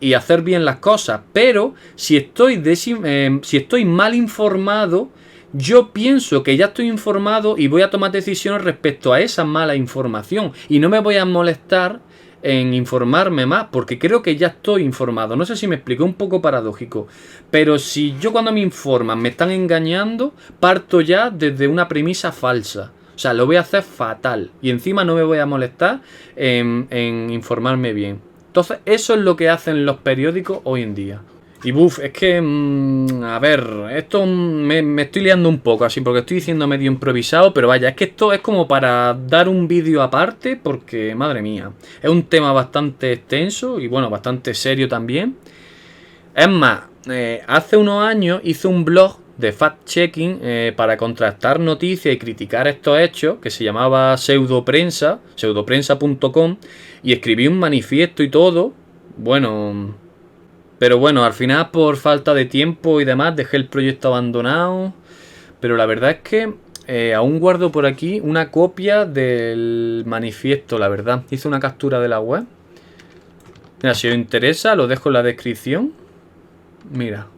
y hacer bien las cosas. Pero si estoy mal informado, yo pienso que ya estoy informado y voy a tomar decisiones respecto a esa mala información. Y no me voy a molestar en informarme más, porque creo que ya estoy informado. No sé si me expliqué, un poco paradójico, pero si yo cuando me informan me están engañando, parto ya desde una premisa falsa. O sea, lo voy a hacer fatal y encima no me voy a molestar en informarme bien. Entonces, eso es lo que hacen los periódicos hoy en día. Y buf, es que, a ver, esto me estoy liando un poco así, porque estoy diciendo medio improvisado, pero vaya, es que esto es como para dar un vídeo aparte, porque, madre mía, es un tema bastante extenso y, bueno, bastante serio también. Es más, hace unos años hice un blog de fact-checking para contrastar noticias y criticar estos hechos, que se llamaba Pseudoprensa, pseudoprensa.com, y escribí un manifiesto y todo, bueno... Pero bueno, al final por falta de tiempo y demás dejé el proyecto abandonado. Pero la verdad es que aún guardo por aquí una copia del manifiesto, la verdad. Hice una captura de la web. Mira, si os interesa lo dejo en la descripción. Mira.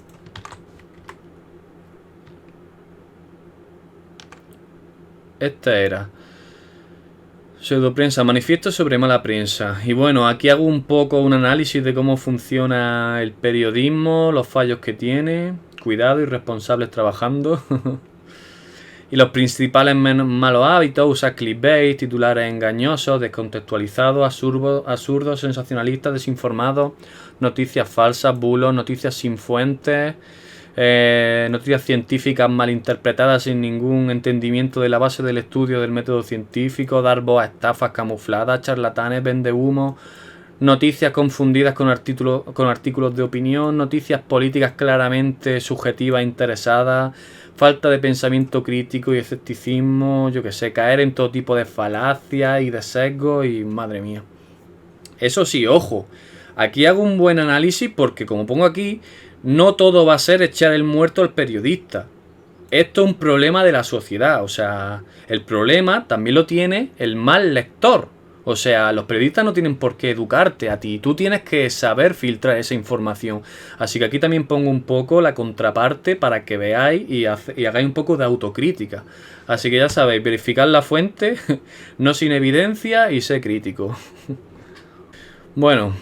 Esta era. Pseudoprensa, manifiesto sobre mala prensa. Y bueno, aquí hago un poco un análisis de cómo funciona el periodismo, los fallos que tiene, cuidado y responsables trabajando. Y los principales malos hábitos: usar clickbait, titulares engañosos, descontextualizados, absurdos, sensacionalistas, desinformados, noticias falsas, bulos, noticias sin fuentes, noticias científicas malinterpretadas sin ningún entendimiento de la base del estudio del método científico, dar voz a estafas camufladas, charlatanes, vendehumos, noticias confundidas con artículos de opinión, noticias políticas claramente subjetivas e interesadas, falta de pensamiento crítico y escepticismo, yo que sé, caer en todo tipo de falacias y de sesgos y madre mía. Eso sí, ojo, aquí hago un buen análisis porque, como pongo aquí, no todo va a ser echar el muerto al periodista. Esto es un problema de la sociedad. O sea, el problema también lo tiene el mal lector. O sea, los periodistas no tienen por qué educarte a ti. Tú tienes que saber filtrar esa información. Así que aquí también pongo un poco la contraparte para que veáis y hagáis un poco de autocrítica. Así que ya sabéis, verificar la fuente, no sin evidencia y sé crítico. Bueno...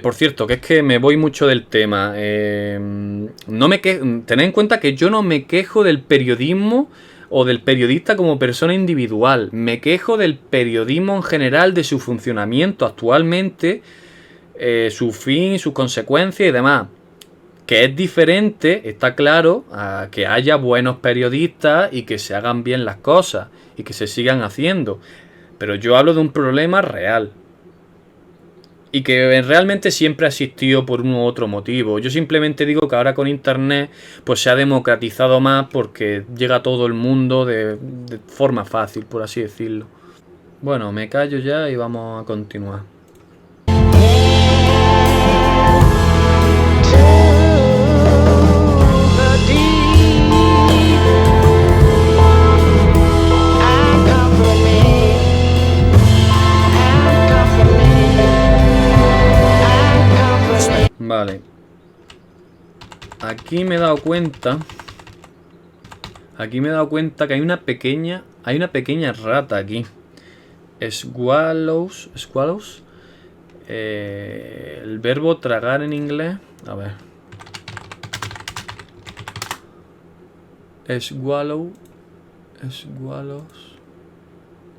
por cierto, que es que me voy mucho del tema. Tened en cuenta que yo no me quejo del periodismo o del periodista como persona individual. Me quejo del periodismo en general, de su funcionamiento actualmente, su fin, sus consecuencias y demás. Que es diferente, está claro, a que haya buenos periodistas y que se hagan bien las cosas y que se sigan haciendo. Pero yo hablo de un problema real. Y que realmente siempre ha existido por un u otro motivo. Yo simplemente digo que ahora con internet pues se ha democratizado más porque llega a todo el mundo de forma fácil, por así decirlo. Bueno, me callo ya y vamos a continuar. Vale. Aquí me he dado cuenta que hay una pequeña rata aquí. Swallows. El verbo tragar en inglés. A ver. Swallows.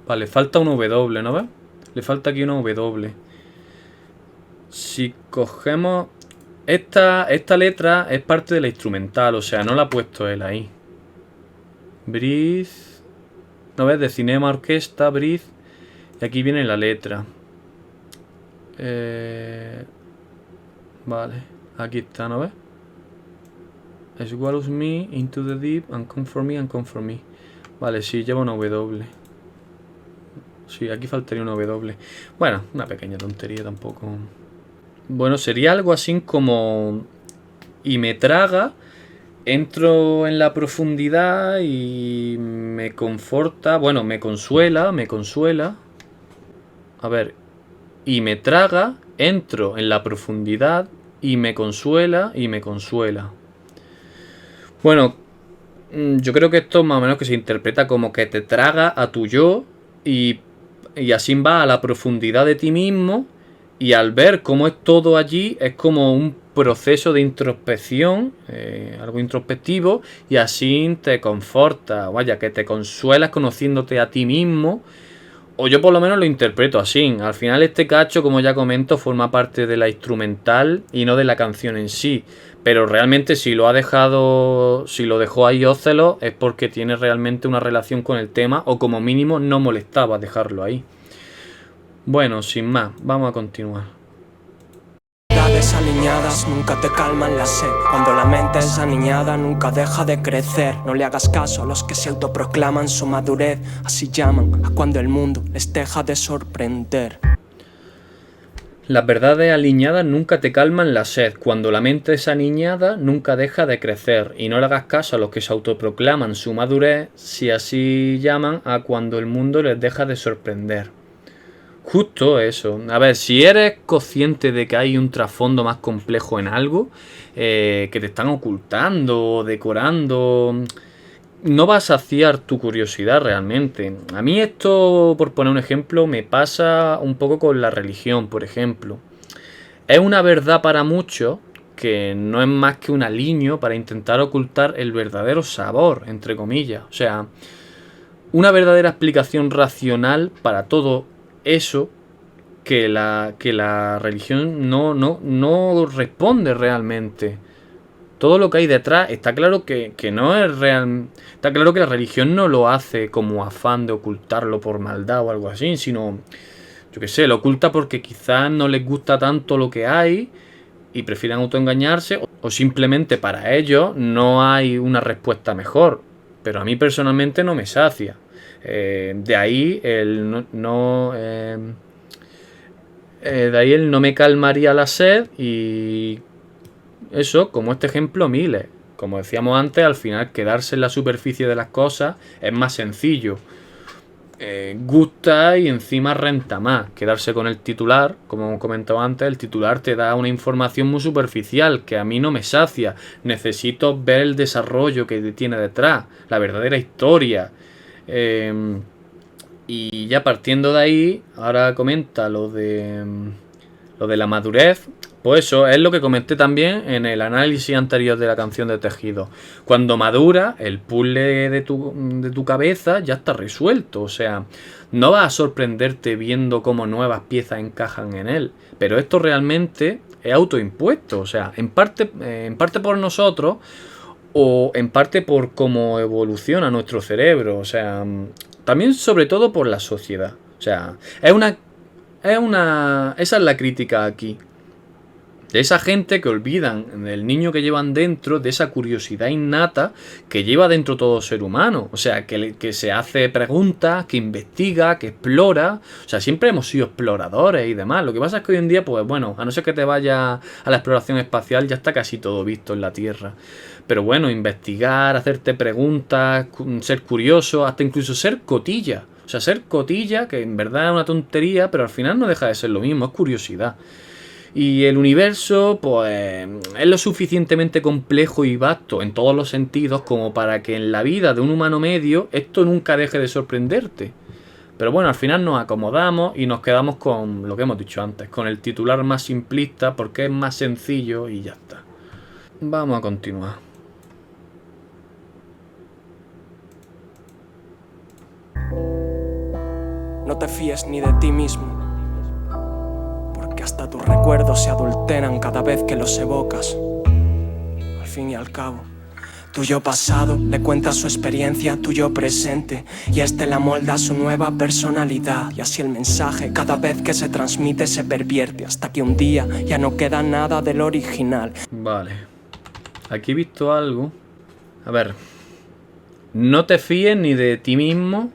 Vale, falta un W, ¿no ves? Le falta aquí una W. Si cogemos... Esta letra es parte de la instrumental, o sea, no la ha puesto él ahí. Breathe. ¿No ves? De Cinema Orquesta, Breathe. Y aquí viene la letra. Vale, aquí está, ¿no ves? Swallows me into the deep and come for me and come for me. Vale, sí, lleva una W. Sí, aquí faltaría una W. Bueno, una pequeña tontería tampoco. Bueno, sería algo así como... Y me traga, entro en la profundidad y me conforta... Bueno, me consuela. A ver. Y me traga, entro en la profundidad y me consuela. Bueno, yo creo que esto más o menos que se interpreta como que te traga a tu yo y y así va a la profundidad de ti mismo, y al ver cómo es todo allí, es como un proceso de introspección, algo introspectivo, y así te conforta, vaya, que te consuelas conociéndote a ti mismo, o yo por lo menos lo interpreto así. Al final este cacho, como ya comento, forma parte de la instrumental y no de la canción en sí. Pero realmente si lo dejó ahí Ocelot es porque tiene realmente una relación con el tema, o como mínimo no molestaba dejarlo ahí. Bueno, sin más, vamos a continuar. Desaliñadas nunca te calman la sed. Cuando la mente es aniñada nunca deja de crecer. No le hagas caso a los que se autoproclaman su madurez. Así llaman a cuando el mundo les deja de sorprender. Las verdades aliñadas nunca te calman la sed. Cuando la mente es aniñada nunca deja de crecer. Y no le hagas caso a los que se autoproclaman su madurez, si así llaman a cuando el mundo les deja de sorprender. Justo eso. A ver, si eres consciente de que hay un trasfondo más complejo en algo, que te están ocultando o decorando, no va a saciar tu curiosidad realmente. A mí esto, por poner un ejemplo, me pasa un poco con la religión, por ejemplo. Es una verdad para muchos que no es más que un aliño para intentar ocultar el verdadero sabor, entre comillas. O sea, una verdadera explicación racional para todo eso que la religión no responde realmente. Todo lo que hay detrás está claro que no es real. Está claro que la religión no lo hace como afán de ocultarlo por maldad o algo así, sino, yo qué sé, lo oculta porque quizás no les gusta tanto lo que hay y prefieren autoengañarse, o simplemente para ellos no hay una respuesta mejor. Pero a mí personalmente no me sacia. De ahí el no me calmaría la sed, y eso, como este ejemplo, miles. Como decíamos antes, al final quedarse en la superficie de las cosas es más sencillo. Gusta y encima renta más. Quedarse con el titular, como hemos comentado antes, el titular te da una información muy superficial que a mí no me sacia. Necesito ver el desarrollo que tiene detrás, la verdadera historia. Y ya partiendo de ahí, ahora comenta lo de la madurez. Pues eso es lo que comenté también en el análisis anterior de la canción de Tejido. Cuando madura, el puzzle de tu cabeza ya está resuelto. O sea, no vas a sorprenderte viendo cómo nuevas piezas encajan en él. Pero esto realmente es autoimpuesto. O sea, en parte por nosotros, o en parte por cómo evoluciona nuestro cerebro. O sea, también sobre todo por la sociedad. O sea, esa es la crítica aquí. De esa gente que olvidan del niño que llevan dentro, de esa curiosidad innata que lleva dentro todo ser humano. O sea, que se hace preguntas, que investiga, que explora. O sea, siempre hemos sido exploradores y demás. Lo que pasa es que hoy en día, pues bueno, a no ser que te vayas a la exploración espacial, ya está casi todo visto en la Tierra. Pero bueno, investigar, hacerte preguntas, ser curioso, hasta incluso ser cotilla. O sea, ser cotilla, que en verdad es una tontería, pero al final no deja de ser lo mismo, es curiosidad. Y el universo, pues, es lo suficientemente complejo y vasto en todos los sentidos como para que en la vida de un humano medio esto nunca deje de sorprenderte. Pero bueno, al final nos acomodamos y nos quedamos con lo que hemos dicho antes, con el titular más simplista porque es más sencillo y ya está. Vamos a continuar. No te fíes ni de ti mismo, que hasta tus recuerdos se adulteran cada vez que los evocas. Al fin y al cabo, tu yo pasado le cuenta su experiencia a tu yo presente, y este la molda a su nueva personalidad. Y así el mensaje cada vez que se transmite se pervierte, hasta que un día ya no queda nada del original. Vale, aquí he visto algo. A ver, no te fíes ni de ti mismo,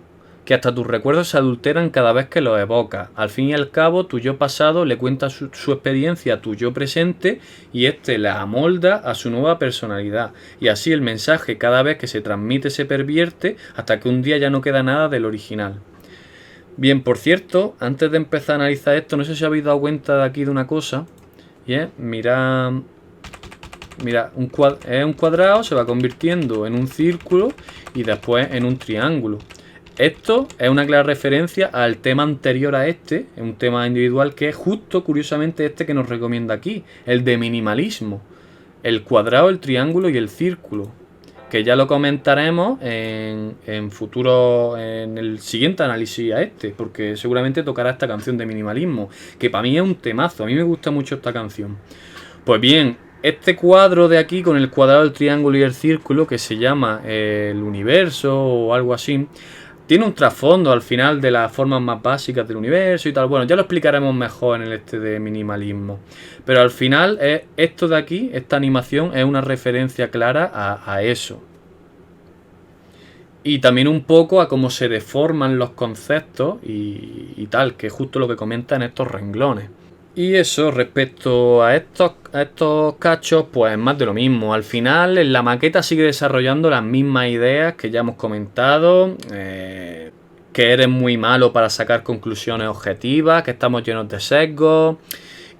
que hasta tus recuerdos se adulteran cada vez que los evocas. Al fin y al cabo, tu yo pasado le cuenta su experiencia a tu yo presente, y este la amolda a su nueva personalidad. Y así el mensaje cada vez que se transmite se pervierte, hasta que un día ya no queda nada del original. Bien, por cierto, antes de empezar a analizar esto, no sé si habéis dado cuenta de aquí de una cosa. Y es, mira, es un cuadrado, se va convirtiendo en un círculo y después en un triángulo. Esto es una clara referencia al tema anterior a este, un tema individual que es justo, curiosamente, este que nos recomienda aquí, el de minimalismo. El cuadrado, el triángulo y el círculo. Que ya lo comentaremos en futuro, en el siguiente análisis a este, porque seguramente tocará esta canción de minimalismo, que para mí es un temazo, a mí me gusta mucho esta canción. Pues bien, este cuadro de aquí con el cuadrado, el triángulo y el círculo, que se llama el universo o algo así, tiene un trasfondo al final de las formas más básicas del universo y tal. Bueno, ya lo explicaremos mejor en el este de minimalismo. Pero al final, esto de aquí, esta animación, es una referencia clara a eso. Y también un poco a cómo se deforman los conceptos y tal, que es justo lo que comenta en estos renglones. Y eso, respecto a estos cachos, pues más de lo mismo. Al final, en la maqueta sigue desarrollando las mismas ideas que ya hemos comentado. Que eres muy malo para sacar conclusiones objetivas, que estamos llenos de sesgos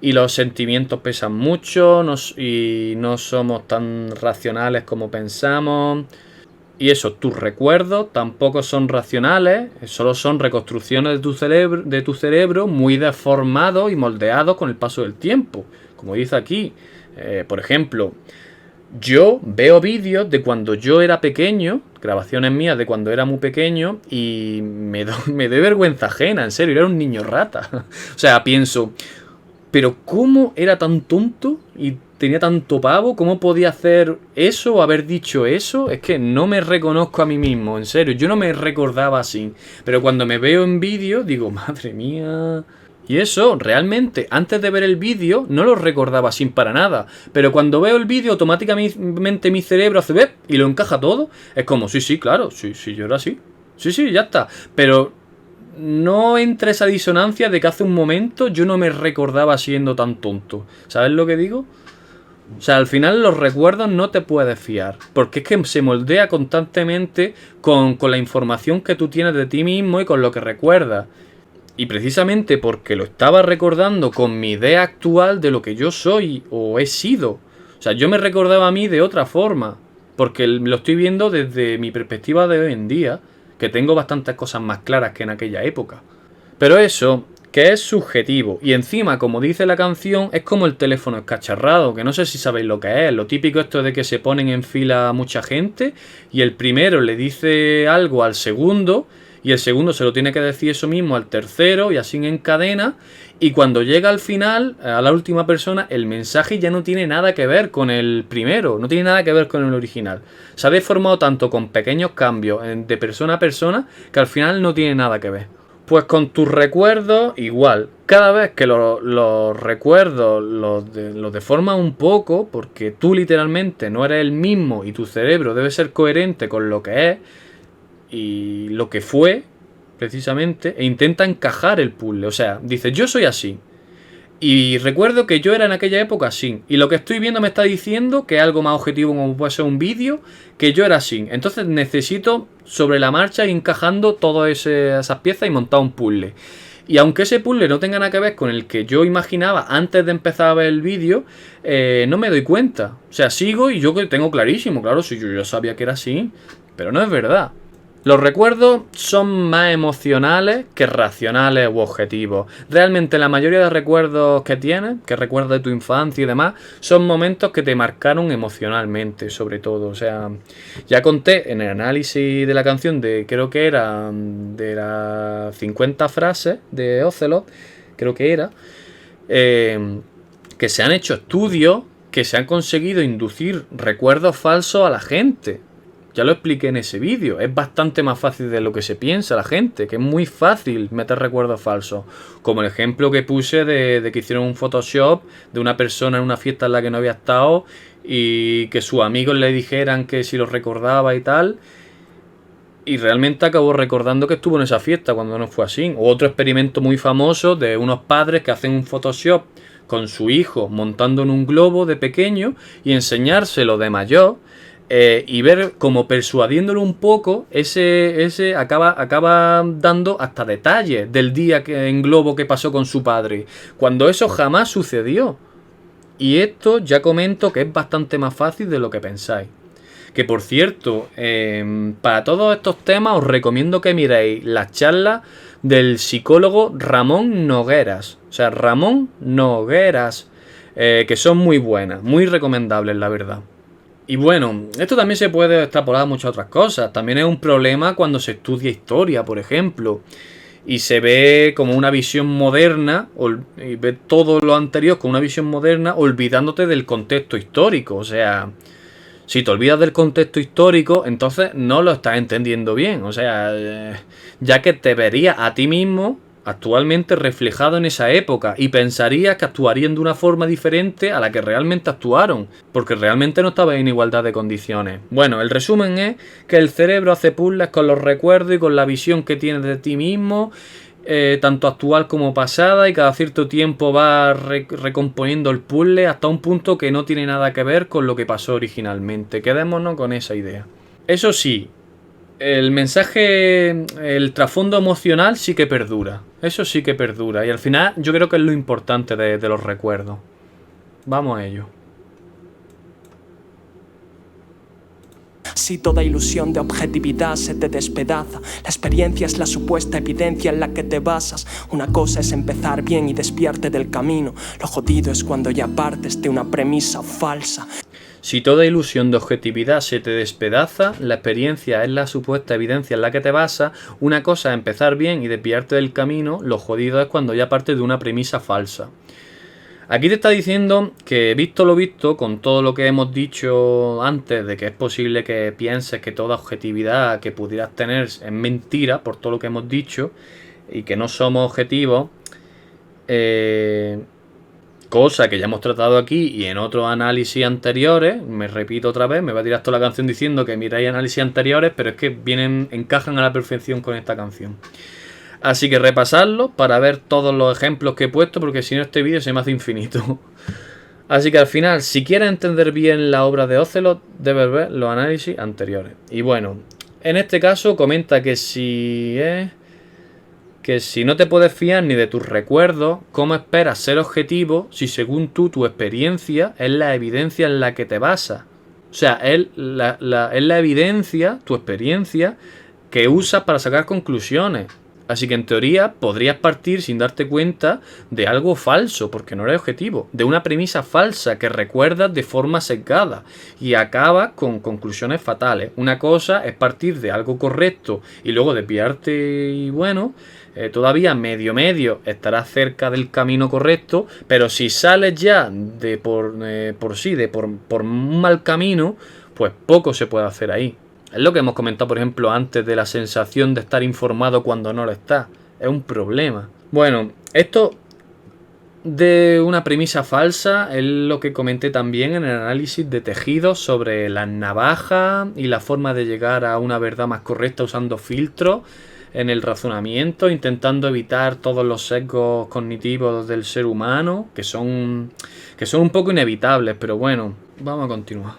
y los sentimientos pesan mucho y no somos tan racionales como pensamos. Y eso, tus recuerdos tampoco son racionales, solo son reconstrucciones de tu cerebro muy deformados y moldeados con el paso del tiempo. Como dice aquí, por ejemplo, yo veo vídeos de cuando yo era pequeño, grabaciones mías de cuando era muy pequeño, y me doy vergüenza ajena, en serio, era un niño rata. O sea, pienso, pero ¿cómo era tan tonto y tenía tanto pavo? ¿Cómo podía hacer eso o haber dicho eso? Es que no me reconozco a mí mismo, en serio, yo no me recordaba así. Pero cuando me veo en vídeo, digo, madre mía. Y eso, realmente, antes de ver el vídeo, no lo recordaba así para nada. Pero cuando veo el vídeo, automáticamente mi cerebro hace ¡bep! Y lo encaja todo. Es como, sí, claro, sí, yo era así. Sí, ya está. Pero no entra esa disonancia de que hace un momento yo no me recordaba siendo tan tonto. ¿Sabes lo que digo? O sea, al final los recuerdos no te puedes fiar, porque es que se moldea constantemente con la información que tú tienes de ti mismo y con lo que recuerdas. Y precisamente porque lo estaba recordando con mi idea actual de lo que yo soy o he sido. O sea, yo me recordaba a mí de otra forma, porque lo estoy viendo desde mi perspectiva de hoy en día, que tengo bastantes cosas más claras que en aquella época. Pero eso, que es subjetivo, y encima, como dice la canción, es como el teléfono escacharrado, que no sé si sabéis lo que es. Lo típico esto de que se ponen en fila mucha gente y el primero le dice algo al segundo y el segundo se lo tiene que decir eso mismo al tercero y así en cadena, y cuando llega al final, a la última persona, el mensaje ya no tiene nada que ver con el primero, no tiene nada que ver con el original. Se ha deformado tanto con pequeños cambios de persona a persona que al final no tiene nada que ver. Pues con tus recuerdos igual, cada vez que los recuerdos los deformas un poco, porque tú literalmente no eres el mismo y tu cerebro debe ser coherente con lo que es y lo que fue, precisamente, e intenta encajar el puzzle. O sea, dice, yo soy así y recuerdo que yo era en aquella época así, y lo que estoy viendo me está diciendo que es algo más objetivo, como puede ser un vídeo, que yo era así. Entonces necesito sobre la marcha ir encajando todas esas piezas y montar un puzzle. Y aunque ese puzzle no tenga nada que ver con el que yo imaginaba antes de empezar a ver el vídeo, no me doy cuenta. O sea, sigo y yo que tengo clarísimo, claro, si yo ya sabía que era así, pero no es verdad. Los recuerdos son más emocionales que racionales u objetivos. Realmente la mayoría de recuerdos que tienes, que recuerdas de tu infancia y demás, son momentos que te marcaron emocionalmente, sobre todo. O sea, ya conté en el análisis de la canción creo que era de las 50 frases de Ocelot, creo que era, que se han hecho estudios que se han conseguido inducir recuerdos falsos a la gente. Ya lo expliqué en ese vídeo, es bastante más fácil de lo que se piensa la gente, que es muy fácil meter recuerdos falsos. Como el ejemplo que puse de que hicieron un Photoshop de una persona en una fiesta en la que no había estado y que sus amigos le dijeran que si lo recordaba y tal, y realmente acabó recordando que estuvo en esa fiesta cuando no fue así. O otro experimento muy famoso de unos padres que hacen un Photoshop con su hijo montando en un globo de pequeño y enseñárselo de mayor. Y ver como persuadiéndolo un poco, ese acaba dando hasta detalles del día en globo que pasó con su padre, cuando eso jamás sucedió. Y esto ya comento que es bastante más fácil de lo que pensáis. Que por cierto, para todos estos temas os recomiendo que miréis las charlas del psicólogo Ramón Nogueras. O sea, Ramón Nogueras, que son muy buenas, muy recomendables, la verdad. Y bueno, esto también se puede extrapolar a muchas otras cosas. También es un problema cuando se estudia historia, por ejemplo, y se ve como una visión moderna, y ve todo lo anterior con una visión moderna, olvidándote del contexto histórico. O sea, si te olvidas del contexto histórico, entonces no lo estás entendiendo bien. O sea, ya que te verías a ti mismo actualmente reflejado en esa época y pensarías que actuarían de una forma diferente a la que realmente actuaron, porque realmente no estabas en igualdad de condiciones. Bueno, el resumen es que el cerebro hace puzzles con los recuerdos y con la visión que tienes de ti mismo, tanto actual como pasada, y cada cierto tiempo va recomponiendo el puzzle hasta un punto que no tiene nada que ver con lo que pasó originalmente. Quedémonos con esa idea. Eso sí, el mensaje, el trasfondo emocional sí que perdura. Eso sí que perdura. Y al final yo creo que es lo importante de los recuerdos. Vamos a ello. Si toda ilusión de objetividad se te despedaza, la experiencia es la supuesta evidencia en la que te basas. Una cosa es empezar bien y desviarte del camino. Lo jodido es cuando ya partes de una premisa falsa. Si toda ilusión de objetividad se te despedaza, la experiencia es la supuesta evidencia en la que te basas. Una cosa es empezar bien y desviarte del camino. Lo jodido es cuando ya partes de una premisa falsa. Aquí te está diciendo que, visto lo visto, con todo lo que hemos dicho antes, de que es posible que pienses que toda objetividad que pudieras tener es mentira, por todo lo que hemos dicho, y que no somos objetivos, cosa que ya hemos tratado aquí y en otros análisis anteriores. Me repito otra vez, me va a tirar toda la canción diciendo que miráis análisis anteriores, pero es que encajan a la perfección con esta canción. Así que repasarlo para ver todos los ejemplos que he puesto, porque si no este vídeo se me hace infinito. Así que al final, si quieres entender bien la obra de Ocelot, debes ver los análisis anteriores. Y bueno, en este caso comenta que si no te puedes fiar ni de tus recuerdos, ¿cómo esperas ser objetivo si según tú tu experiencia es la evidencia en la que te basas? O sea, es la evidencia, tu experiencia, que usas para sacar conclusiones. Así que en teoría podrías partir sin darte cuenta de algo falso, porque no eres objetivo, de una premisa falsa que recuerdas de forma sesgada y acabas con conclusiones fatales. Una cosa es partir de algo correcto y luego desviarte y bueno, todavía medio estarás cerca del camino correcto, pero si sales ya por un mal camino, pues poco se puede hacer ahí. Es lo que hemos comentado, por ejemplo, antes de la sensación de estar informado cuando no lo estás. Es un problema. Bueno, esto de una premisa falsa es lo que comenté también en el análisis de tejidos sobre las navajas y la forma de llegar a una verdad más correcta usando filtros en el razonamiento, intentando evitar todos los sesgos cognitivos del ser humano, que son un poco inevitables, pero bueno, vamos a continuar.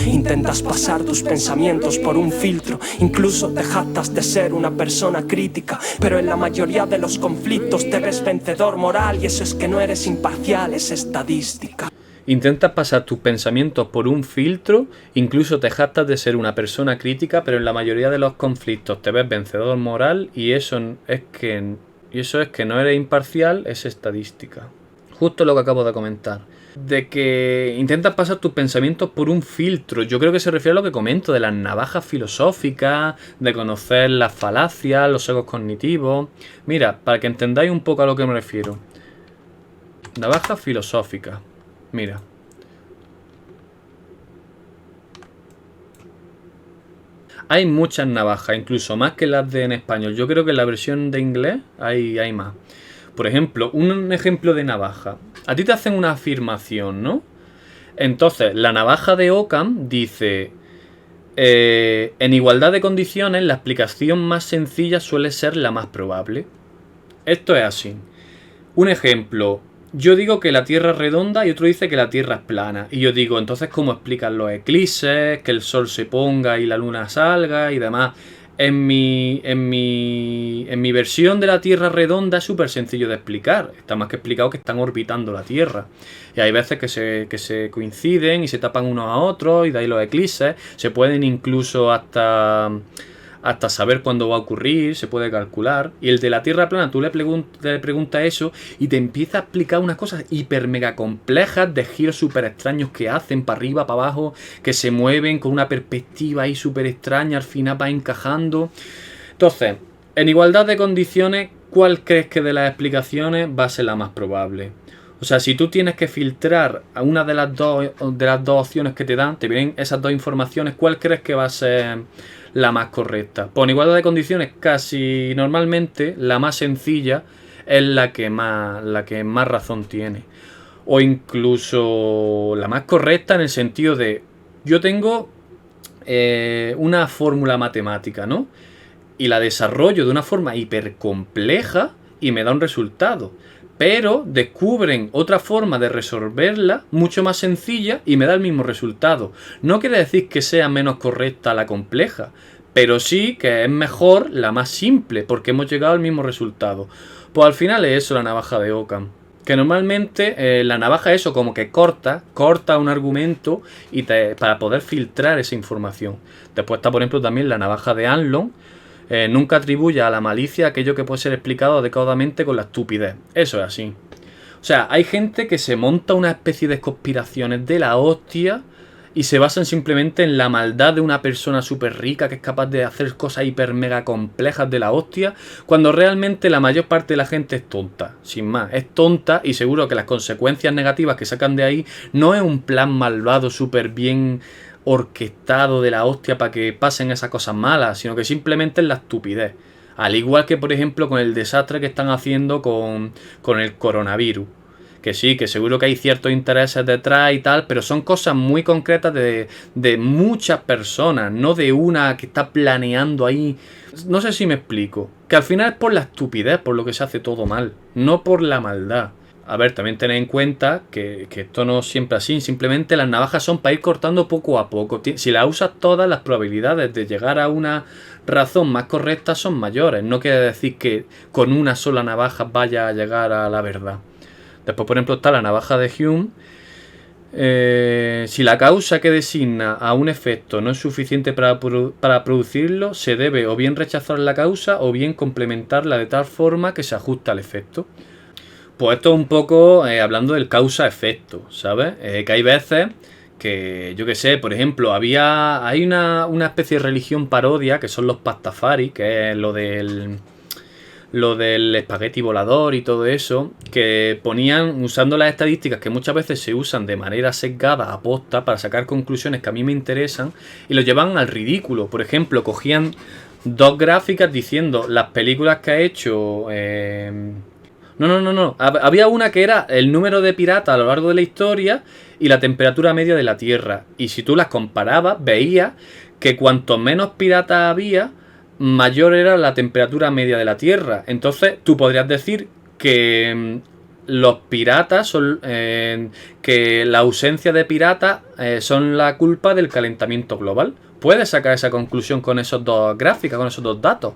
Intentas pasar tus pensamientos por un filtro, incluso te jactas de ser una persona crítica, pero en la mayoría de los conflictos te ves vencedor moral y eso es que no eres imparcial, es estadística. Intentas pasar tus pensamientos por un filtro, incluso te jactas de ser una persona crítica, pero en la mayoría de los conflictos te ves vencedor moral y eso es que no eres imparcial, es estadística. Justo lo que acabo de comentar. De que intentas pasar tus pensamientos por un filtro. Yo creo que se refiere a lo que comento de las navajas filosóficas, de conocer las falacias, los sesgos cognitivos. Mira, para que entendáis un poco a lo que me refiero. Navajas filosóficas. Mira. Hay muchas navajas, incluso más que las en español. Yo creo que en la versión de inglés hay más. Por ejemplo, un ejemplo de navaja. A ti te hacen una afirmación, ¿no? Entonces, la navaja de Occam dice: en igualdad de condiciones, la explicación más sencilla suele ser la más probable. Esto es así. Un ejemplo. Yo digo que la Tierra es redonda y otro dice que la Tierra es plana. Y yo digo, entonces, ¿cómo explican los eclipses? Que el Sol se ponga y la Luna salga y demás. En mi versión de la Tierra redonda es súper sencillo de explicar. Está más que explicado que están orbitando la Tierra. Y hay veces que se coinciden y se tapan unos a otros, y de ahí los eclipses. Se pueden incluso hasta saber cuándo va a ocurrir, se puede calcular. Y el de la Tierra plana, tú le preguntas eso y te empieza a explicar unas cosas hiper mega complejas, de giros súper extraños que hacen para arriba, para abajo, que se mueven con una perspectiva ahí súper extraña, al final va encajando. Entonces, en igualdad de condiciones, ¿cuál crees que de las explicaciones va a ser la más probable? O sea, si tú tienes que filtrar a una de las dos opciones que te dan, te vienen esas dos informaciones, ¿cuál crees que va a ser la más correcta? Pues en igualdad de condiciones, casi normalmente la más sencilla es la que más razón tiene. O incluso la más correcta, en el sentido de, yo tengo una fórmula matemática, ¿no? Y la desarrollo de una forma hiper compleja y me da un resultado. Pero descubren otra forma de resolverla mucho más sencilla y me da el mismo resultado. No quiere decir que sea menos correcta la compleja, pero sí que es mejor la más simple, porque hemos llegado al mismo resultado. Pues al final es eso la navaja de Occam. Que normalmente la navaja eso como que corta un argumento para poder filtrar esa información. Después está, por ejemplo, también la navaja de Anlon. Nunca atribuya a la malicia aquello que puede ser explicado adecuadamente con la estupidez. Eso es así. O sea, hay gente que se monta una especie de conspiraciones de la hostia y se basan simplemente en la maldad de una persona súper rica que es capaz de hacer cosas hiper mega complejas de la hostia, cuando realmente la mayor parte de la gente es tonta. Sin más, es tonta, y seguro que las consecuencias negativas que sacan de ahí no es un plan malvado súper bien orquestado de la hostia para que pasen esas cosas malas, sino que simplemente es la estupidez. Al igual que, por ejemplo, con el desastre que están haciendo con el coronavirus. Que sí, que seguro que hay ciertos intereses detrás y tal, pero son cosas muy concretas de muchas personas, no de una que está planeando ahí. No sé si me explico. Que al final es por la estupidez, por lo que se hace todo mal, no por la maldad. A ver, también tened en cuenta que esto no es siempre así. Simplemente las navajas son para ir cortando poco a poco. Si las usas todas, las probabilidades de llegar a una razón más correcta son mayores. No quiere decir que con una sola navaja vaya a llegar a la verdad. Después, por ejemplo, está la navaja de Hume. Si la causa que designa a un efecto no es suficiente para producirlo, se debe o bien rechazar la causa o bien complementarla de tal forma que se ajuste al efecto. Pues esto es un poco hablando del causa-efecto, ¿sabes? Que hay veces que, yo qué sé, por ejemplo, hay una especie de religión parodia que son los pastafari, que es lo del espagueti volador y todo eso, que ponían, usando las estadísticas que muchas veces se usan de manera sesgada, aposta, para sacar conclusiones que a mí me interesan, y lo llevan al ridículo. Por ejemplo, cogían dos gráficas diciendo las películas que ha hecho... No. Había una que era el número de piratas a lo largo de la historia y la temperatura media de la Tierra. Y si tú las comparabas, veías que cuanto menos piratas había, mayor era la temperatura media de la Tierra. Entonces tú podrías decir que los piratas son... que la ausencia de piratas son la culpa del calentamiento global. Puedes sacar esa conclusión con esos dos gráficas, con esos dos datos.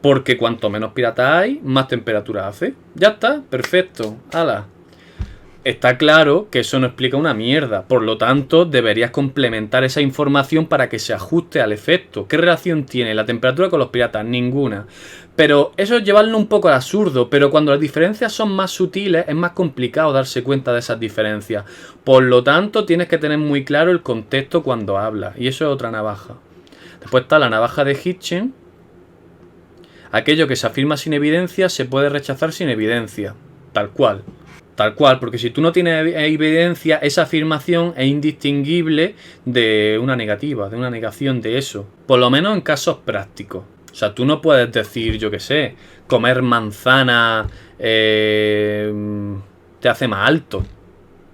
Porque cuanto menos piratas hay, más temperatura hace. Ya está, perfecto. ¡Hala! Está claro que eso no explica una mierda. Por lo tanto, deberías complementar esa información para que se ajuste al efecto. ¿Qué relación tiene la temperatura con los piratas? Ninguna. Pero eso es llevarlo un poco al absurdo. Pero cuando las diferencias son más sutiles, es más complicado darse cuenta de esas diferencias. Por lo tanto, tienes que tener muy claro el contexto cuando hablas. Y eso es otra navaja. Después está la navaja de Hitchens. Aquello que se afirma sin evidencia se puede rechazar sin evidencia. Tal cual, porque si tú no tienes evidencia, esa afirmación es indistinguible de una negativa, de una negación de eso. Por lo menos en casos prácticos. O sea, tú no puedes decir, yo qué sé, comer manzana te hace más alto.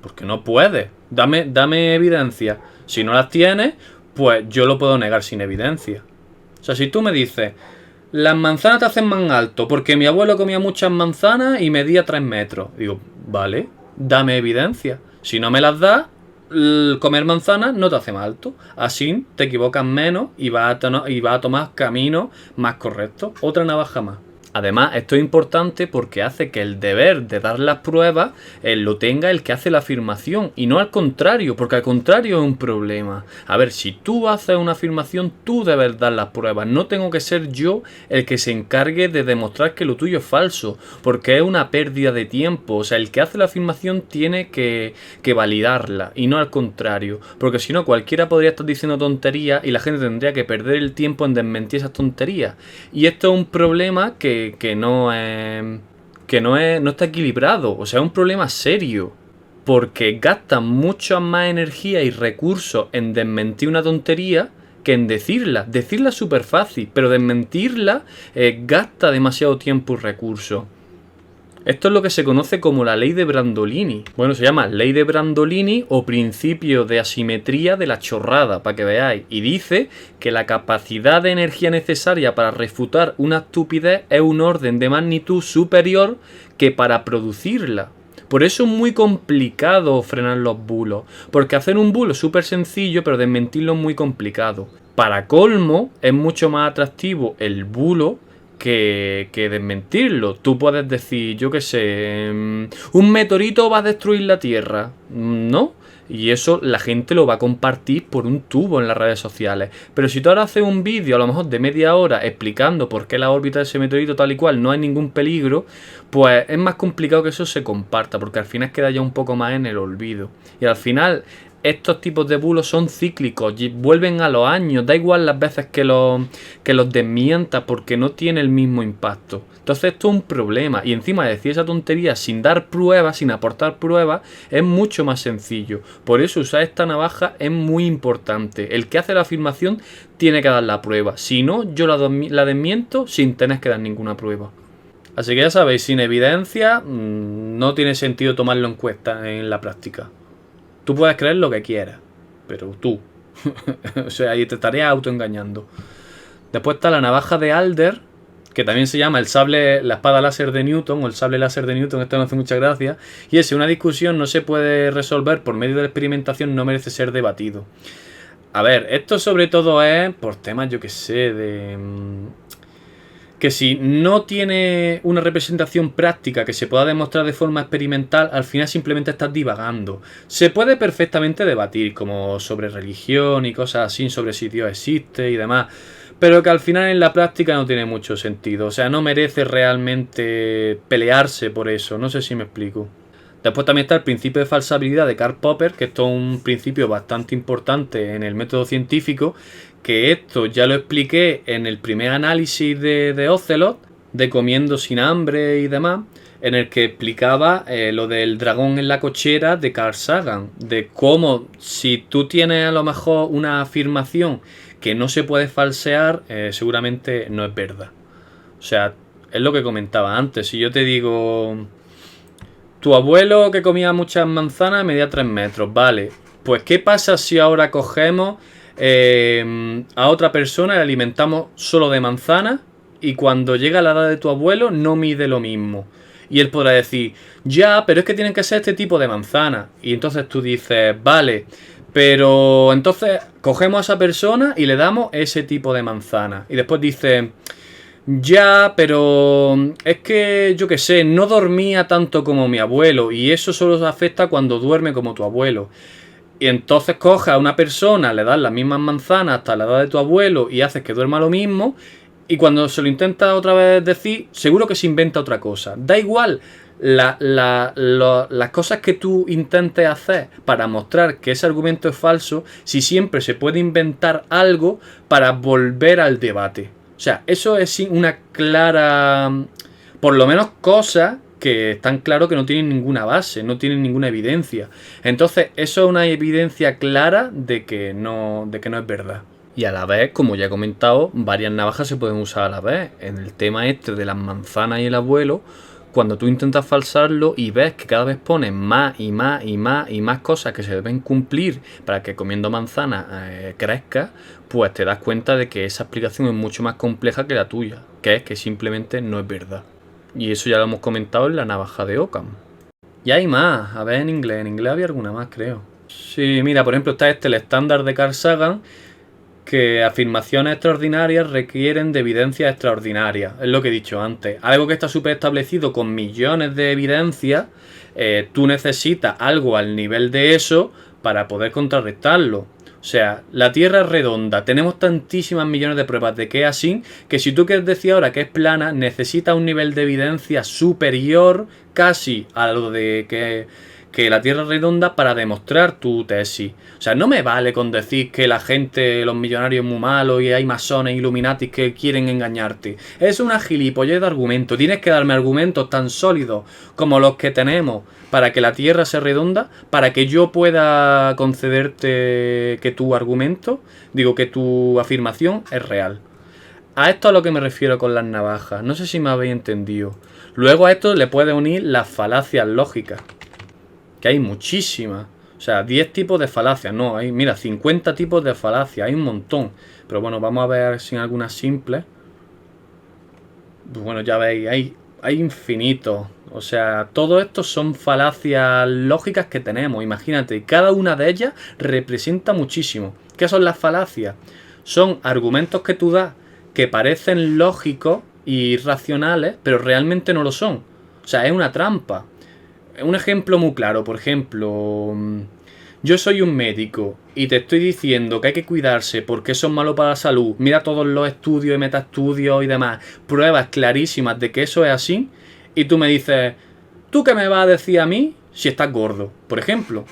Porque no puedes. Dame evidencia. Si no las tienes, pues yo lo puedo negar sin evidencia. O sea, si tú me dices... Las manzanas te hacen más alto porque mi abuelo comía muchas manzanas y medía 3 metros. Digo, vale, dame evidencia. Si no me las das, comer manzanas no te hace más alto. Así te equivocas menos y vas a tomar caminos más correctos. Otra navaja más. Además, esto es importante porque hace que el deber de dar las pruebas lo tenga el que hace la afirmación y no al contrario, porque al contrario es un problema. A ver, si tú haces una afirmación, tú debes dar las pruebas. No tengo que ser yo el que se encargue de demostrar que lo tuyo es falso, porque es una pérdida de tiempo. O sea, el que hace la afirmación tiene que validarla y no al contrario, porque si no cualquiera podría estar diciendo tonterías y la gente tendría que perder el tiempo en desmentir esas tonterías. Y esto es un problema que no está equilibrado, o sea, es un problema serio, porque gastan mucha más energía y recursos en desmentir una tontería que en decirla. Decirla es súper fácil, pero desmentirla gasta demasiado tiempo y recursos. Esto es lo que se conoce como la ley de Brandolini. Bueno, se llama ley de Brandolini o principio de asimetría de la chorrada, para que veáis. Y dice que la capacidad de energía necesaria para refutar una estupidez es un orden de magnitud superior que para producirla. Por eso es muy complicado frenar los bulos. Porque hacer un bulo es súper sencillo, pero desmentirlo es muy complicado. Para colmo, es mucho más atractivo el bulo que desmentirlo. Tú puedes decir, yo qué sé, un meteorito va a destruir la Tierra, ¿no? Y eso la gente lo va a compartir por un tubo en las redes sociales. Pero si tú ahora haces un vídeo a lo mejor de media hora explicando por qué la órbita de ese meteorito tal y cual no hay ningún peligro, pues es más complicado que eso se comparta, porque al final queda ya un poco más en el olvido. Y al final estos tipos de bulos son cíclicos, vuelven a los años, da igual las veces que los desmienta, porque no tiene el mismo impacto. Entonces esto es un problema, y encima decir esa tontería sin dar pruebas, sin aportar pruebas, es mucho más sencillo. Por eso usar esta navaja es muy importante. El que hace la afirmación tiene que dar la prueba, si no, yo la desmiento sin tener que dar ninguna prueba. Así que ya sabéis, sin evidencia no tiene sentido tomarlo en cuenta en la práctica. Tú puedes creer lo que quieras, pero tú. O sea, ahí te estarías autoengañando. Después está la navaja de Alder, que también se llama la espada láser de Newton o el sable láser de Newton. Esto me hace mucha gracia. Y es una discusión no se puede resolver por medio de la experimentación, no merece ser debatido. A ver, esto sobre todo es por temas, yo que sé, de que si no tiene una representación práctica que se pueda demostrar de forma experimental, al final simplemente estás divagando. Se puede perfectamente debatir, como sobre religión y cosas así, sobre si Dios existe y demás, pero que al final en la práctica no tiene mucho sentido. O sea, no merece realmente pelearse por eso, no sé si me explico. Después también está el principio de falsabilidad de Karl Popper, que esto es un principio bastante importante en el método científico, que esto ya lo expliqué en el primer análisis de Ocelot, de comiendo sin hambre y demás, en el que explicaba lo del dragón en la cochera de Carl Sagan, de cómo si tú tienes a lo mejor una afirmación que no se puede falsear, seguramente no es verdad. O sea, es lo que comentaba antes. Si yo te digo, tu abuelo que comía muchas manzanas medía 3 metros, vale, pues ¿qué pasa si ahora cogemos a otra persona y le alimentamos solo de manzanas y cuando llega la edad de tu abuelo no mide lo mismo? Y él podrá decir, ya, pero es que tienen que ser este tipo de manzanas. Y entonces tú dices, vale, pero entonces cogemos a esa persona y le damos ese tipo de manzana. Y después dice, ya, pero es que yo qué sé, no dormía tanto como mi abuelo y eso solo afecta cuando duerme como tu abuelo. Y entonces coges a una persona, le das las mismas manzanas hasta la edad de tu abuelo y haces que duerma lo mismo, y cuando se lo intenta otra vez decir, seguro que se inventa otra cosa. Da igual las cosas que tú intentes hacer para mostrar que ese argumento es falso, si siempre se puede inventar algo para volver al debate. O sea, eso es una clara, por lo menos cosas que están claro que no tienen ninguna base, no tienen ninguna evidencia. Entonces, eso es una evidencia clara de que no es verdad. Y a la vez, como ya he comentado, varias navajas se pueden usar a la vez. En el tema este de las manzanas y el abuelo, cuando tú intentas falsarlo y ves que cada vez pones más y más y más y más cosas que se deben cumplir para que comiendo manzanas crezca, pues te das cuenta de que esa explicación es mucho más compleja que la tuya, que es que simplemente no es verdad. Y eso ya lo hemos comentado en la navaja de Occam. Y hay más, a ver en inglés había alguna más, creo. Sí, mira, por ejemplo, está el estándar de Carl Sagan, que afirmaciones extraordinarias requieren de evidencias extraordinarias. Es lo que he dicho antes. Algo que está súper establecido con millones de evidencias, tú necesitas algo al nivel de eso para poder contrarrestarlo. O sea, la Tierra es redonda. Tenemos tantísimas millones de pruebas de que es así, que si tú quieres decir ahora que es plana, necesitas un nivel de evidencia superior casi a lo de que la Tierra es redonda para demostrar tu tesis. O sea, no me vale con decir que la gente, los millonarios es muy malos y hay masones, iluminatis que quieren engañarte. Es una gilipollez de argumento. Tienes que darme argumentos tan sólidos como los que tenemos para que la Tierra sea redonda, para que yo pueda concederte que tu argumento, digo que tu afirmación es real. A esto a lo que me refiero con las navajas. No sé si me habéis entendido. Luego a esto le puedes unir las falacias lógicas, que hay muchísimas. O sea, 10 tipos de falacias. No, hay, mira, 50 tipos de falacias. Hay un montón. Pero bueno, vamos a ver sin algunas simples. Pues bueno, ya veis, hay infinitos. O sea, todo esto son falacias lógicas que tenemos. Imagínate, cada una de ellas representa muchísimo. ¿Qué son las falacias? Son argumentos que tú das que parecen lógicos y racionales, pero realmente no lo son. O sea, es una trampa. Un ejemplo muy claro, por ejemplo, yo soy un médico y te estoy diciendo que hay que cuidarse porque eso es malo para la salud. Mira todos los estudios y metaestudios y demás, pruebas clarísimas de que eso es así, y tú me dices, ¿tú qué me vas a decir a mí si estás gordo? Por ejemplo.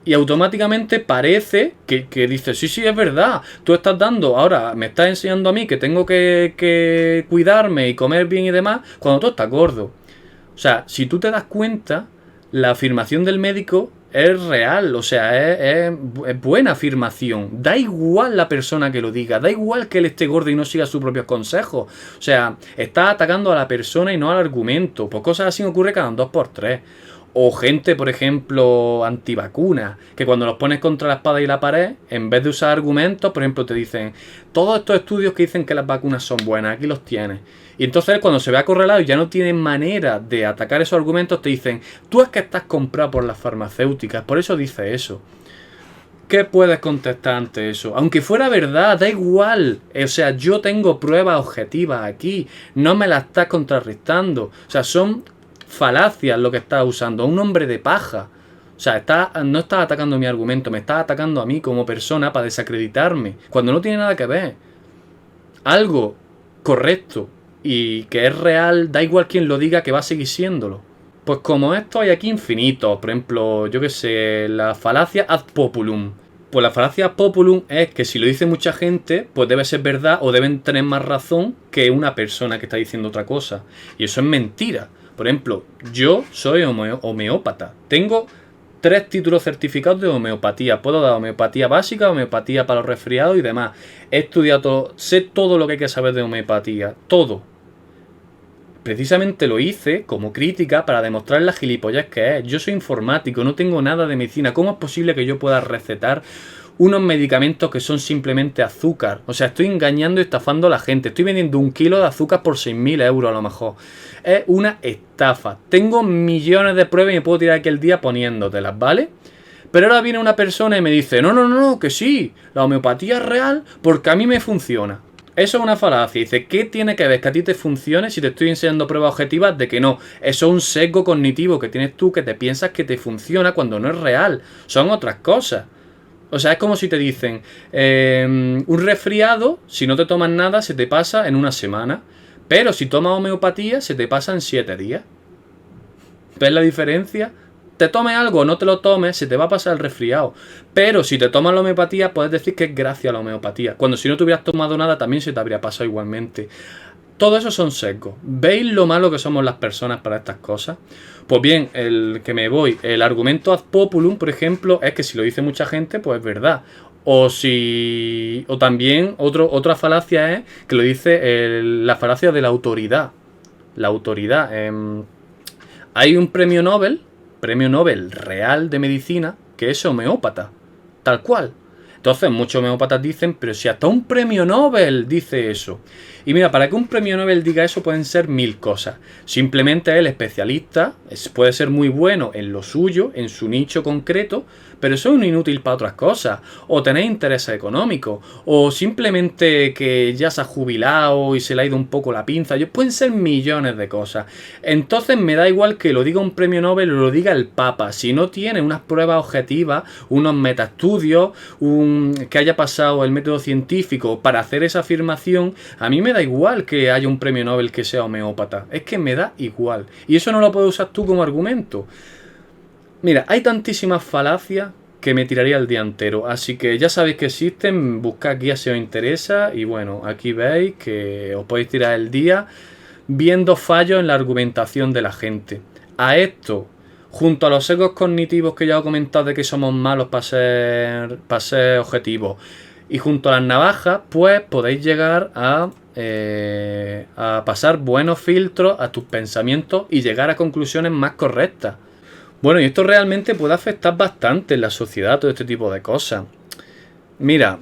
Y automáticamente parece que dices, sí, es verdad, tú estás dando, ahora me estás enseñando a mí que tengo que cuidarme y comer bien y demás, cuando tú estás gordo. O sea, si tú te das cuenta, la afirmación del médico es real, o sea, es buena afirmación. Da igual la persona que lo diga, da igual que él esté gordo y no siga sus propios consejos. O sea, está atacando a la persona y no al argumento. Pues cosas así ocurre cada 2 por 3. O gente, por ejemplo, antivacuna, que cuando los pones contra la espada y la pared, en vez de usar argumentos, por ejemplo, te dicen, todos estos estudios que dicen que las vacunas son buenas, aquí los tienes. Y entonces cuando se ve acorralado y ya no tienen manera de atacar esos argumentos, te dicen, tú es que estás comprado por las farmacéuticas, por eso dice eso. ¿Qué puedes contestar ante eso? Aunque fuera verdad, da igual. O sea, yo tengo pruebas objetivas aquí, no me las estás contrarrestando. O sea, son falacias lo que estás usando, un hombre de paja. O sea, no estás atacando mi argumento, me estás atacando a mí como persona para desacreditarme, cuando no tiene nada que ver. Algo correcto y que es real, da igual quien lo diga, que va a seguir siéndolo. Pues como esto hay aquí infinitos, por ejemplo, yo que sé, la falacia ad populum. Pues la falacia ad populum es que si lo dice mucha gente, pues debe ser verdad o deben tener más razón que una persona que está diciendo otra cosa. Y eso es mentira. Por ejemplo, yo soy homeópata. Tengo 3 títulos certificados de homeopatía. Puedo dar homeopatía básica, homeopatía para los resfriados y demás. He estudiado todo, sé todo lo que hay que saber de homeopatía. Todo. Precisamente lo hice como crítica para demostrar la gilipollez que es. Yo soy informático, no tengo nada de medicina. ¿Cómo es posible que yo pueda recetar unos medicamentos que son simplemente azúcar? O sea, estoy engañando y estafando a la gente. Estoy vendiendo 1 kilo de azúcar por 6.000 euros a lo mejor. Es una estafa. Tengo millones de pruebas y me puedo tirar aquel día poniéndotelas, ¿vale? Pero ahora viene una persona y me dice, no, que sí, la homeopatía es real porque a mí me funciona. Eso es una falacia. Dice, ¿qué tiene que ver que a ti te funcione si te estoy enseñando pruebas objetivas de que no? Eso es un sesgo cognitivo que tienes tú, que te piensas que te funciona cuando no es real. Son otras cosas. O sea, es como si te dicen, un resfriado, si no te tomas nada, se te pasa en 1 semana. Pero si tomas homeopatía, se te pasa en 7 días. ¿Ves la diferencia? Te tomes algo o no te lo tomes, se te va a pasar el resfriado. Pero si te tomas la homeopatía, puedes decir que es gracias a la homeopatía. Cuando si no te hubieras tomado nada, también se te habría pasado igualmente. Todo eso son sesgos. ¿Veis lo malo que somos las personas para estas cosas? Pues bien, el argumento ad populum, por ejemplo, es que si lo dice mucha gente, pues es verdad. O también otra falacia es que lo dice la falacia de la autoridad. La autoridad. Hay un premio Nobel real de medicina, que es homeópata. Tal cual. Entonces muchos homeópatas dicen, pero si hasta un premio Nobel dice eso. Y mira, para que un premio Nobel diga eso pueden ser 1000 cosas. Simplemente el especialista puede ser muy bueno en lo suyo, en su nicho concreto, pero eso es un inútil para otras cosas. O tenéis intereses económicos, o simplemente que ya se ha jubilado y se le ha ido un poco la pinza. Pueden ser millones de cosas. Entonces me da igual que lo diga un premio Nobel o lo diga el Papa. Si no tiene unas pruebas objetivas, unos metaestudios, que haya pasado el método científico para hacer esa afirmación, a mí me da igual que haya un premio Nobel que sea homeópata. Es que me da igual. Y eso no lo puedes usar tú como argumento. Mira, hay tantísimas falacias que me tiraría el día entero. Así que ya sabéis que existen, buscad guías si os interesa. Y bueno, aquí veis que os podéis tirar el día viendo fallos en la argumentación de la gente. A esto, junto a los sesgos cognitivos que ya os he comentado de que somos malos para ser objetivos, y junto a las navajas, pues podéis llegar a pasar buenos filtros a tus pensamientos y llegar a conclusiones más correctas. Bueno, y esto realmente puede afectar bastante en la sociedad, todo este tipo de cosas. Mira,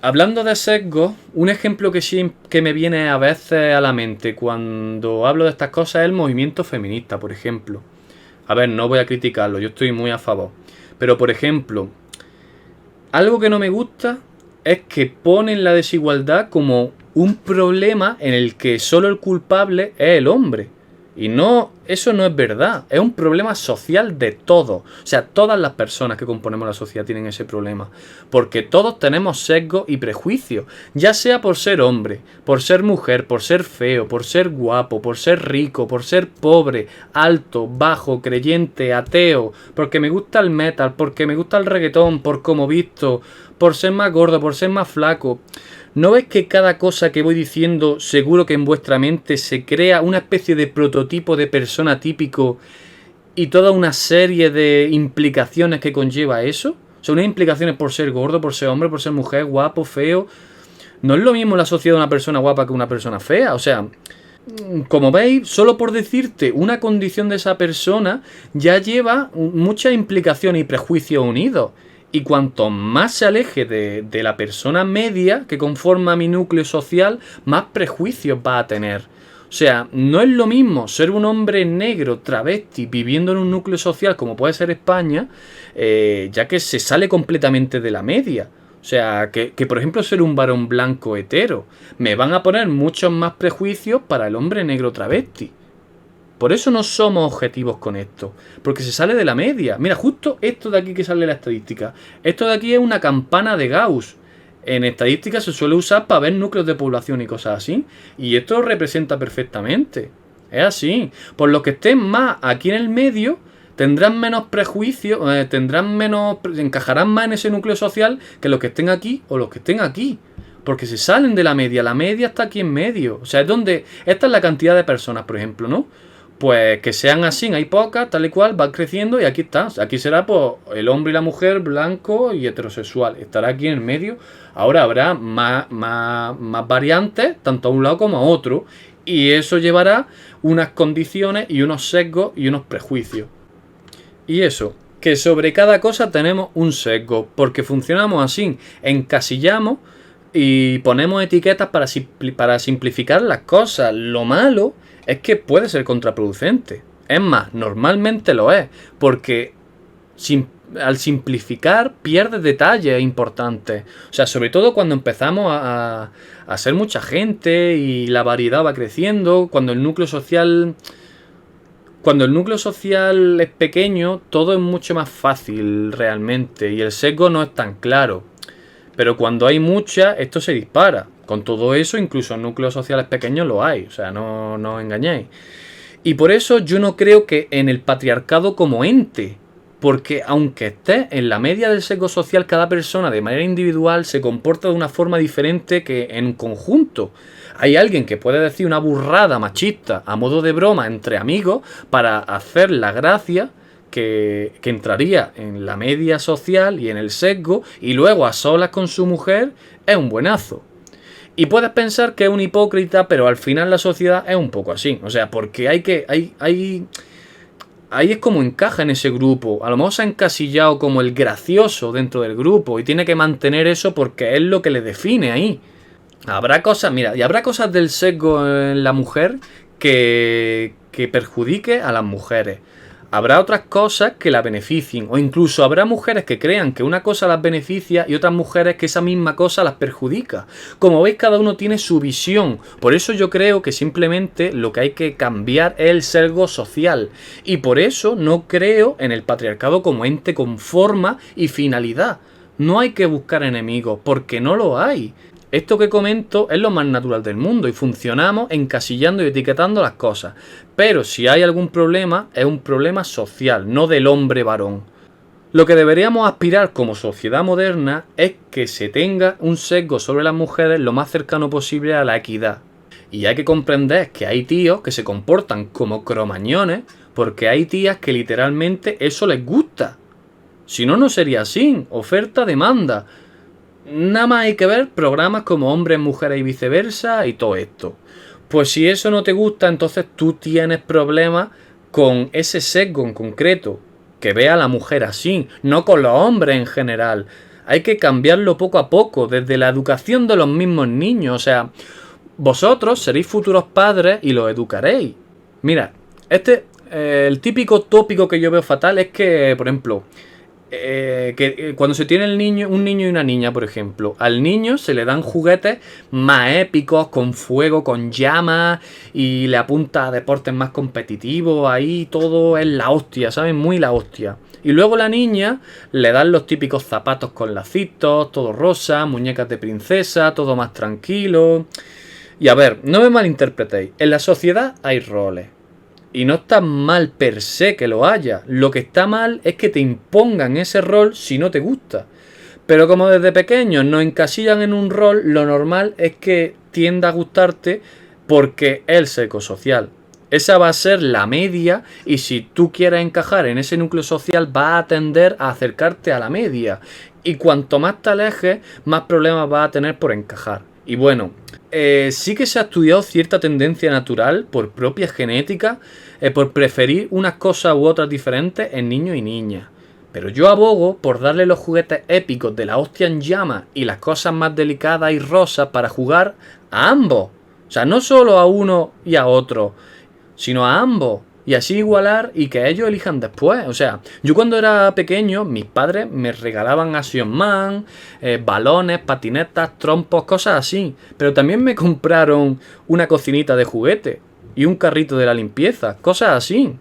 hablando de sesgos, un ejemplo que me viene a veces a la mente cuando hablo de estas cosas es el movimiento feminista, por ejemplo. A ver, no voy a criticarlo, yo estoy muy a favor. Pero, por ejemplo, algo que no me gusta es que ponen la desigualdad como un problema en el que solo el culpable es el hombre. Y no, eso no es verdad. Es un problema social de todos. O sea, todas las personas que componemos la sociedad tienen ese problema. Porque todos tenemos sesgos y prejuicios. Ya sea por ser hombre, por ser mujer, por ser feo, por ser guapo, por ser rico, por ser pobre, alto, bajo, creyente, ateo, porque me gusta el metal, porque me gusta el reggaetón, por cómo visto, por ser más gordo, por ser más flaco. ¿No ves que cada cosa que voy diciendo, seguro que en vuestra mente se crea una especie de prototipo de persona típico y toda una serie de implicaciones que conlleva eso? O sea, unas implicaciones por ser gordo, por ser hombre, por ser mujer, guapo, feo. No es lo mismo la sociedad de una persona guapa que una persona fea. O sea, como veis, solo por decirte una condición de esa persona ya lleva muchas implicaciones y prejuicios unidos. Y cuanto más se aleje de la persona media que conforma mi núcleo social, más prejuicios va a tener. O sea, no es lo mismo ser un hombre negro, travesti, viviendo en un núcleo social como puede ser España, ya que se sale completamente de la media. O sea, que por ejemplo ser un varón blanco hetero. Me van a poner muchos más prejuicios para el hombre negro travesti. Por eso no somos objetivos con esto, porque se sale de la media. Mira, justo esto de aquí que sale la estadística. Esto de aquí es una campana de Gauss. En estadística se suele usar para ver núcleos de población y cosas así. Y esto lo representa perfectamente. Es así. Por lo que estén más aquí en el medio, tendrán menos prejuicios, encajarán más en ese núcleo social que los que estén aquí o los que estén aquí. Porque se salen de la media está aquí en medio. O sea, es donde... Esta es la cantidad de personas, por ejemplo, ¿no? Pues que sean así, hay pocas, tal y cual, van creciendo y aquí está. Aquí será pues, el hombre y la mujer, blanco y heterosexual. Estará aquí en el medio. Ahora habrá más variantes, tanto a un lado como a otro. Y eso llevará unas condiciones y unos sesgos y unos prejuicios. Y eso, que sobre cada cosa tenemos un sesgo. Porque funcionamos así, encasillamos y ponemos etiquetas para simplificar las cosas. Lo malo es que puede ser contraproducente. Es más, normalmente lo es, porque al simplificar pierdes detalles importantes. O sea, sobre todo cuando empezamos a ser mucha gente y la variedad va creciendo, cuando el núcleo social es pequeño, todo es mucho más fácil realmente y el sesgo no es tan claro. Pero cuando hay mucha, esto se dispara. Con todo eso, incluso en núcleos sociales pequeños lo hay. O sea, no os engañéis. Y por eso yo no creo que en el patriarcado como ente. Porque aunque esté en la media del sesgo social, cada persona de manera individual se comporta de una forma diferente que en conjunto. Hay alguien que puede decir una burrada machista a modo de broma entre amigos para hacer la gracia que entraría en la media social y en el sesgo, y luego a solas con su mujer es un buenazo. Y puedes pensar que es un hipócrita, pero al final la sociedad es un poco así. O sea, porque ahí es como encaja en ese grupo. A lo mejor se ha encasillado como el gracioso dentro del grupo y tiene que mantener eso porque es lo que le define ahí. Habrá cosas, mira, y habrá cosas del sesgo en la mujer que perjudique a las mujeres. Habrá otras cosas que la beneficien, o incluso habrá mujeres que crean que una cosa las beneficia y otras mujeres que esa misma cosa las perjudica. Como veis, cada uno tiene su visión. Por eso yo creo que simplemente lo que hay que cambiar es el sesgo social. Y por eso no creo en el patriarcado como ente con forma y finalidad. No hay que buscar enemigos, porque no lo hay. Esto que comento es lo más natural del mundo y funcionamos encasillando y etiquetando las cosas. Pero si hay algún problema, es un problema social, no del hombre varón. Lo que deberíamos aspirar como sociedad moderna es que se tenga un sesgo sobre las mujeres lo más cercano posible a la equidad. Y hay que comprender que hay tíos que se comportan como cromañones porque hay tías que literalmente eso les gusta. Si no, no sería así. Oferta-demanda. Nada más hay que ver programas como Hombres, Mujeres y Viceversa y todo esto. Pues si eso no te gusta, entonces tú tienes problemas con ese sesgo en concreto, que ve a la mujer así, no con los hombres en general. Hay que cambiarlo poco a poco, desde la educación de los mismos niños. O sea, vosotros seréis futuros padres y los educaréis. Mira, el típico tópico que yo veo fatal es que, por ejemplo, cuando se tiene un niño y una niña, por ejemplo, al niño se le dan juguetes más épicos, con fuego, con llamas, y le apunta a deportes más competitivos, ahí todo es la hostia, ¿sabes? Muy la hostia. Y luego la niña le dan los típicos zapatos con lacitos, todo rosa, muñecas de princesa, todo más tranquilo. Y a ver, no me malinterpretéis, en la sociedad hay roles. Y no está mal per se que lo haya. Lo que está mal es que te impongan ese rol si no te gusta. Pero como desde pequeños nos encasillan en un rol, lo normal es que tienda a gustarte porque es el sesgo social. Esa va a ser la media y si tú quieres encajar en ese núcleo social vas a tender a acercarte a la media. Y cuanto más te alejes, más problemas vas a tener por encajar. Y bueno, sí que se ha estudiado cierta tendencia natural por propia genética, por preferir unas cosas u otras diferentes en niños y niñas. Pero yo abogo por darle los juguetes épicos de la hostia en llamas y las cosas más delicadas y rosas para jugar a ambos. O sea, no solo a uno y a otro, sino a ambos. Y así igualar y que ellos elijan después. O sea, yo cuando era pequeño, mis padres me regalaban Action Man, balones, patinetas, trompos, cosas así. Pero también me compraron una cocinita de juguete y un carrito de la limpieza, cosas así.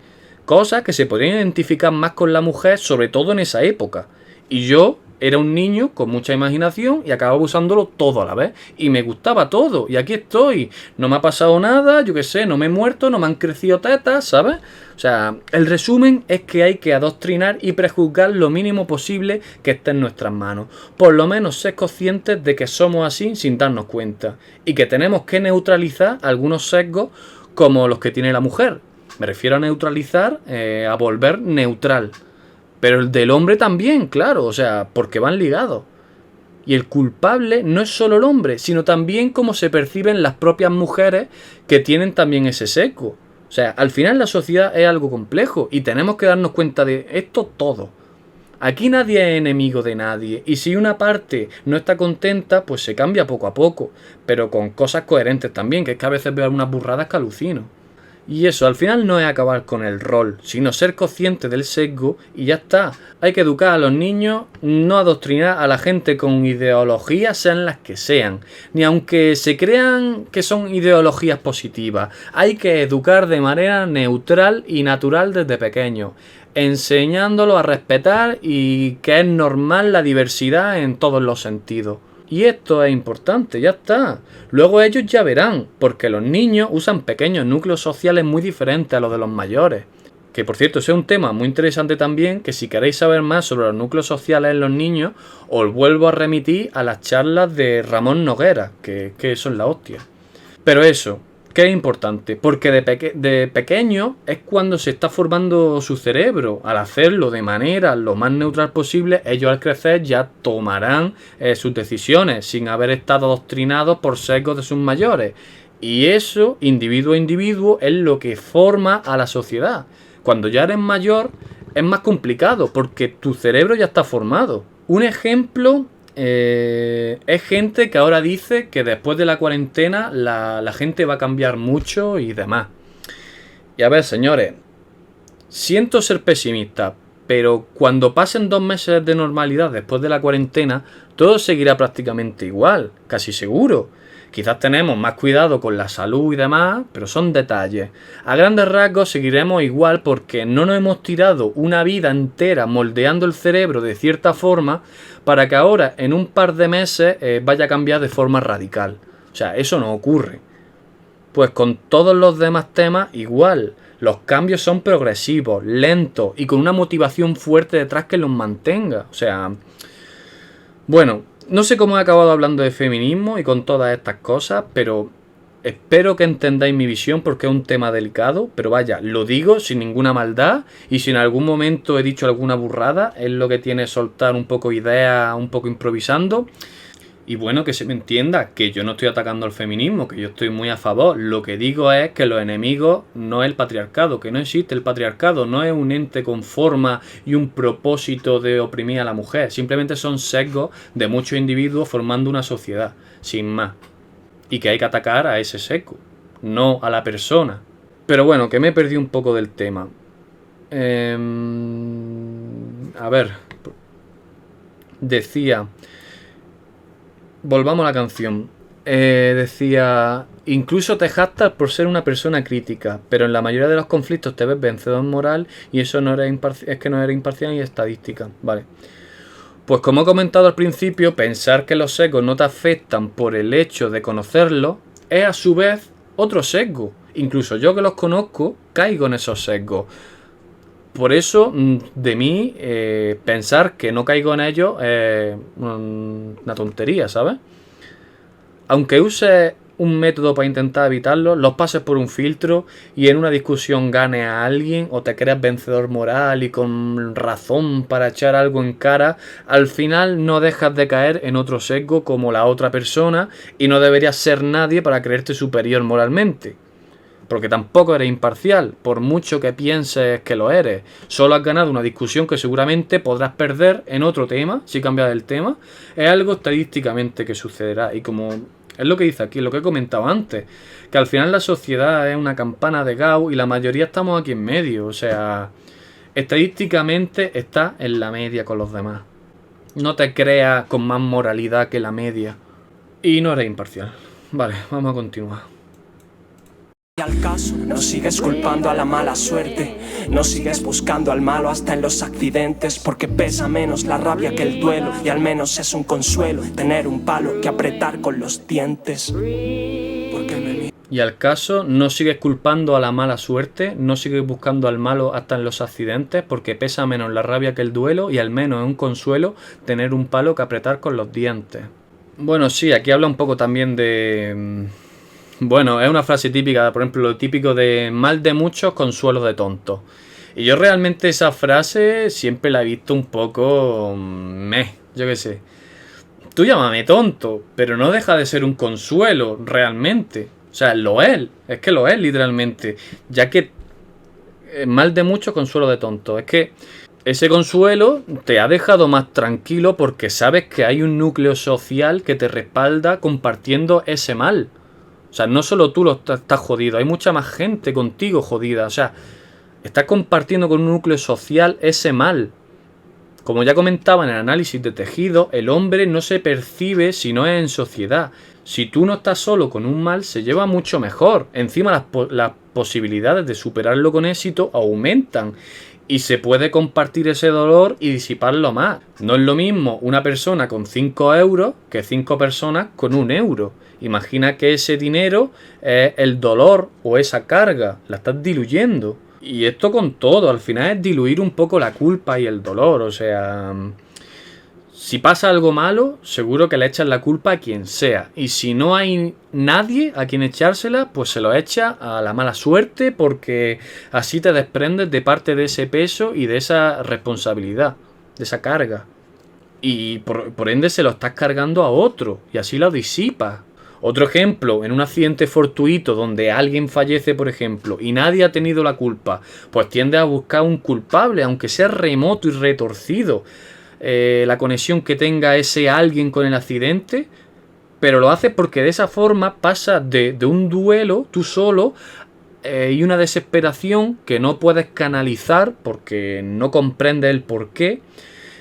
Cosas que se podrían identificar más con la mujer, sobre todo en esa época. Y yo era un niño con mucha imaginación y acababa usándolo todo a la vez. Y me gustaba todo. Y aquí estoy. No me ha pasado nada, yo qué sé, no me he muerto, no me han crecido tetas, ¿sabes? O sea, el resumen es que hay que adoctrinar y prejuzgar lo mínimo posible que esté en nuestras manos. Por lo menos ser conscientes de que somos así sin darnos cuenta. Y que tenemos que neutralizar algunos sesgos como los que tiene la mujer. Me refiero a neutralizar, a volver neutral. Pero el del hombre también, claro, o sea, porque van ligados. Y el culpable no es solo el hombre, sino también cómo se perciben las propias mujeres que tienen también ese sesgo. O sea, al final la sociedad es algo complejo y tenemos que darnos cuenta de esto todo. Aquí nadie es enemigo de nadie y si una parte no está contenta, pues se cambia poco a poco, pero con cosas coherentes también, que es que a veces veo algunas burradas que alucino. Y eso, al final no es acabar con el rol, sino ser consciente del sesgo y ya está. Hay que educar a los niños, no adoctrinar a la gente con ideologías, sean las que sean. Ni aunque se crean que son ideologías positivas. Hay que educar de manera neutral y natural desde pequeños, enseñándolo a respetar y que es normal la diversidad en todos los sentidos. Y esto es importante, ya está. Luego ellos ya verán, porque los niños usan pequeños núcleos sociales muy diferentes a los de los mayores. Que por cierto, ese es un tema muy interesante también, que si queréis saber más sobre los núcleos sociales en los niños, os vuelvo a remitir a las charlas de Ramón Noguera, que son la hostia. Pero eso, que es importante, porque de pequeño es cuando se está formando su cerebro. Al hacerlo de manera lo más neutral posible, ellos al crecer ya tomarán sus decisiones sin haber estado adoctrinados por sesgos de sus mayores. Y eso, individuo a individuo, es lo que forma a la sociedad. Cuando ya eres mayor es más complicado porque tu cerebro ya está formado. Un ejemplo es gente que ahora dice que después de la cuarentena la gente va a cambiar mucho y demás. Y a ver, señores, siento ser pesimista, pero cuando pasen 2 meses de normalidad después de la cuarentena, todo seguirá prácticamente igual, casi seguro. Quizás tenemos más cuidado con la salud y demás, pero son detalles. A grandes rasgos seguiremos igual porque no nos hemos tirado una vida entera moldeando el cerebro de cierta forma para que ahora en un par de meses vaya a cambiar de forma radical. O sea, eso no ocurre. Pues con todos los demás temas igual. Los cambios son progresivos, lentos y con una motivación fuerte detrás que los mantenga. O sea, bueno, no sé cómo he acabado hablando de feminismo y con todas estas cosas, pero espero que entendáis mi visión porque es un tema delicado. Pero vaya, lo digo sin ninguna maldad y si en algún momento he dicho alguna burrada, es lo que tiene soltar un poco ideas, un poco improvisando. Y bueno, que se me entienda que yo no estoy atacando al feminismo, que yo estoy muy a favor. Lo que digo es que los enemigos no es el patriarcado, que no existe el patriarcado, no es un ente con forma y un propósito de oprimir a la mujer. Simplemente son sesgos de muchos individuos formando una sociedad, sin más. Y que hay que atacar a ese sesgo, no a la persona. Pero bueno, que me he perdido un poco del tema. A ver, decía... Volvamos a la canción. Decía, incluso te jactas por ser una persona crítica, pero en la mayoría de los conflictos te ves vencedor moral y eso no eres es que no eres imparcial ni estadística. Vale. Pues como he comentado al principio, pensar que los sesgos no te afectan por el hecho de conocerlos es a su vez otro sesgo. Incluso yo que los conozco, caigo en esos sesgos. Por eso, de mí, pensar que no caigo en ello es una tontería, ¿sabes? Aunque uses un método para intentar evitarlo, los pases por un filtro y en una discusión gane a alguien o te creas vencedor moral y con razón para echar algo en cara, al final no dejas de caer en otro sesgo como la otra persona y no deberías ser nadie para creerte superior moralmente. Porque tampoco eres imparcial, por mucho que pienses que lo eres. Solo has ganado una discusión que seguramente podrás perder en otro tema, si cambias el tema. Es algo estadísticamente que sucederá. Y como es lo que dice aquí, lo que he comentado antes, que al final la sociedad es una campana de Gauss y la mayoría estamos aquí en medio. O sea, estadísticamente está en la media con los demás. No te creas con más moralidad que la media. Y no eres imparcial. Vale, vamos a continuar. Al caso, no sigues culpando a la mala suerte, no sigues buscando al malo hasta en los accidentes, porque pesa menos la rabia que el duelo y al menos es un consuelo tener un palo que apretar con los dientes. Y al caso, no sigues culpando a la mala suerte, no sigues buscando al malo hasta en los accidentes, porque pesa menos la rabia que el duelo y al menos es un consuelo tener un palo que apretar con los dientes. Bueno, sí, aquí habla un poco también de... Bueno, es una frase típica, por ejemplo, lo típico de mal de muchos, consuelo de tontos. Y yo realmente esa frase siempre la he visto un poco... yo qué sé. Tú llámame tonto, pero no deja de ser un consuelo, realmente. O sea, es que lo es literalmente. Ya que mal de muchos, consuelo de tontos. Es que ese consuelo te ha dejado más tranquilo porque sabes que hay un núcleo social que te respalda compartiendo ese mal. O sea, no solo tú estás jodido, hay mucha más gente contigo jodida. O sea, estás compartiendo con un núcleo social ese mal. Como ya comentaba en el análisis de tejido, el hombre no se percibe si no es en sociedad. Si tú no estás solo con un mal, se lleva mucho mejor. Encima las posibilidades de superarlo con éxito aumentan. Y se puede compartir ese dolor y disiparlo más. No es lo mismo una persona con 5 euros que 5 personas con 1 euro. Imagina que ese dinero es el dolor o esa carga. La estás diluyendo. Y esto con todo. Al final es diluir un poco la culpa y el dolor. O sea... Si pasa algo malo, seguro que le echas la culpa a quien sea. Y si no hay nadie a quien echársela, pues se lo echa a la mala suerte porque así te desprendes de parte de ese peso y de esa responsabilidad, de esa carga. Y por ende se lo estás cargando a otro y así lo disipas. Otro ejemplo, en un accidente fortuito donde alguien fallece, por ejemplo, y nadie ha tenido la culpa, pues tiende a buscar un culpable, aunque sea remoto y retorcido la conexión que tenga ese alguien con el accidente, pero lo hace porque de esa forma pasa de un duelo, tú solo, y una desesperación que no puedes canalizar porque no comprendes el porqué,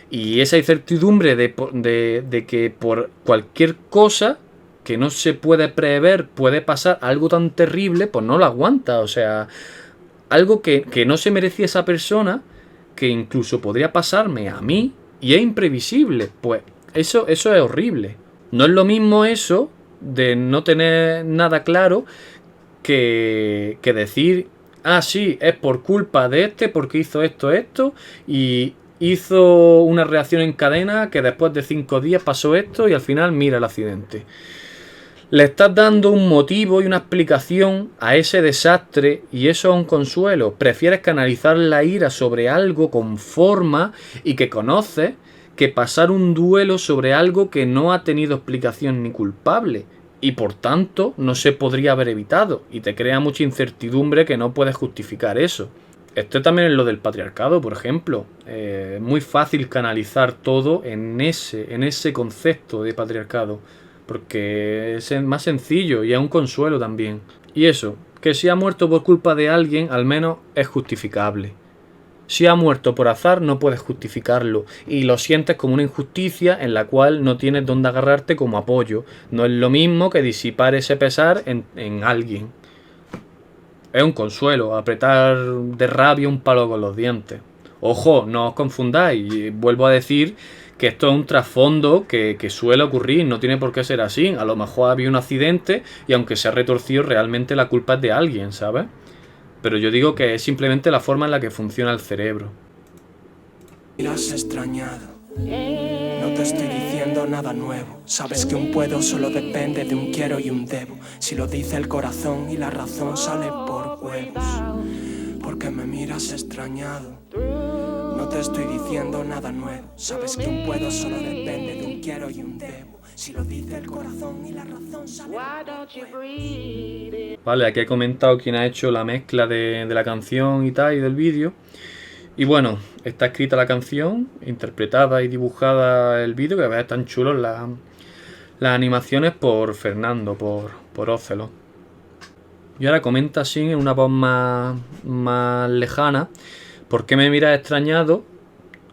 y esa incertidumbre de que por cualquier cosa que no se puede prever puede pasar algo tan terrible, pues no lo aguanta. O sea, algo que no se merecía esa persona, que incluso podría pasarme a mí, y es imprevisible. Pues eso es horrible. No es lo mismo eso de no tener nada claro que decir, ah, sí, es por culpa de este, porque hizo esto, y hizo una reacción en cadena que después de 5 días pasó esto y al final mira el accidente. Le estás dando un motivo y una explicación a ese desastre y eso es un consuelo. Prefieres canalizar la ira sobre algo con forma y que conoces que pasar un duelo sobre algo que no ha tenido explicación ni culpable y por tanto no se podría haber evitado y te crea mucha incertidumbre que no puedes justificar eso. Esto también es lo del patriarcado, por ejemplo. Es muy fácil canalizar todo en ese concepto de patriarcado. Porque es más sencillo y es un consuelo también. Y eso, que si ha muerto por culpa de alguien, al menos es justificable. Si ha muerto por azar, no puedes justificarlo. Y lo sientes como una injusticia en la cual no tienes dónde agarrarte como apoyo. No es lo mismo que disipar ese pesar en alguien. Es un consuelo, apretar de rabia un palo con los dientes. Ojo, no os confundáis. Vuelvo a decir que esto es un trasfondo que suele ocurrir, no tiene por qué ser así. A lo mejor había un accidente y aunque se ha retorcido, realmente la culpa es de alguien, ¿sabes? Pero yo digo que es simplemente la forma en la que funciona el cerebro. Has extrañado. No te estoy diciendo nada nuevo. Sabes que un puedo solo depende de un quiero y un debo. Si lo dice el corazón y la razón sale por huevos. Porque me miras extrañado. No te estoy diciendo nada nuevo. Sabes que un puedo solo depende de un quiero y un debo. Si lo dice el corazón y la razón sale por huevos. Vale, aquí he comentado quién ha hecho la mezcla de la canción y tal y del vídeo. Y bueno, está escrita la canción, interpretada y dibujada el vídeo, que a veces están chulos las animaciones por Fernando, por Ocelot. Y ahora comenta así en una voz más lejana: ¿por qué me miras extrañado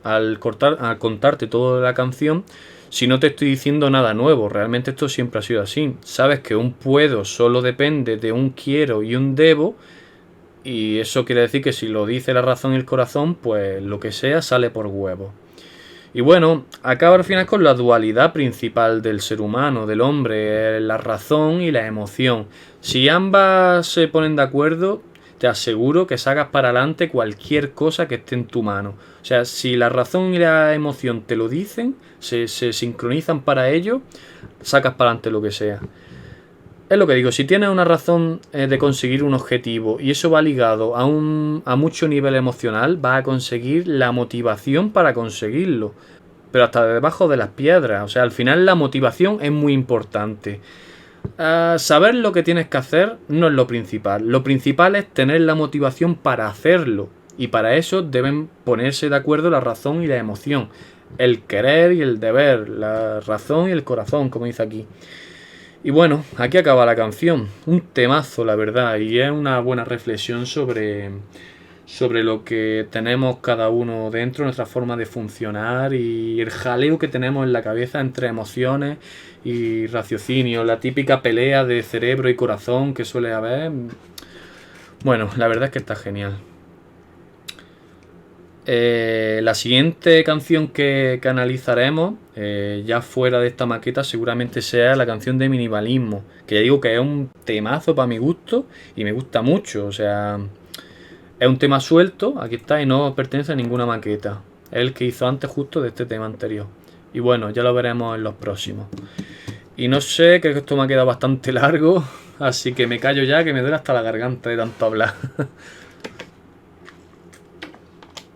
al contarte toda la canción si no te estoy diciendo nada nuevo? Realmente esto siempre ha sido así. Sabes que un puedo solo depende de un quiero y un debo. Y eso quiere decir que si lo dice la razón y el corazón, pues lo que sea sale por huevo. Y bueno, acaba al final con la dualidad principal del ser humano, del hombre, la razón y la emoción. Si ambas se ponen de acuerdo, te aseguro que sacas para adelante cualquier cosa que esté en tu mano. O sea, si la razón y la emoción te lo dicen, se sincronizan para ello, sacas para adelante lo que sea. Es lo que digo, si tienes una razón de conseguir un objetivo y eso va ligado a mucho nivel emocional, vas a conseguir la motivación para conseguirlo. Pero hasta debajo de las piedras. O sea, al final la motivación es muy importante. Saber lo que tienes que hacer no es lo principal. Lo principal es tener la motivación para hacerlo. Y para eso deben ponerse de acuerdo la razón y la emoción. El querer y el deber. La razón y el corazón, como dice aquí. Y bueno, aquí acaba la canción. Un temazo, la verdad. Y es una buena reflexión sobre lo que tenemos cada uno dentro, nuestra forma de funcionar y el jaleo que tenemos en la cabeza entre emociones y raciocinio. La típica pelea de cerebro y corazón que suele haber. Bueno, la verdad es que está genial. La siguiente canción que analizaremos, ya fuera de esta maqueta, seguramente sea la canción de Minimalismo, que ya digo que es un temazo para mi gusto y me gusta mucho. O sea, es un tema suelto, aquí está, y no pertenece a ninguna maqueta. Es el que hizo antes justo de este tema anterior. Y bueno, ya lo veremos en los próximos. Y no sé, creo que esto me ha quedado bastante largo, así que me callo ya, que me duele hasta la garganta de tanto hablar.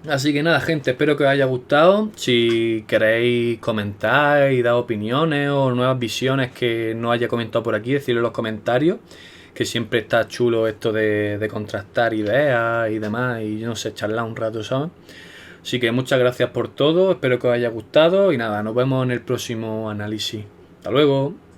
Así que nada, gente, espero que os haya gustado. Si queréis comentar y dar opiniones o nuevas visiones que no haya comentado por aquí, decirlo en los comentarios, que siempre está chulo esto de contrastar ideas y demás, y no sé, charlar un rato, ¿sabes? Así que muchas gracias por todo, espero que os haya gustado y nada, nos vemos en el próximo análisis. Hasta luego.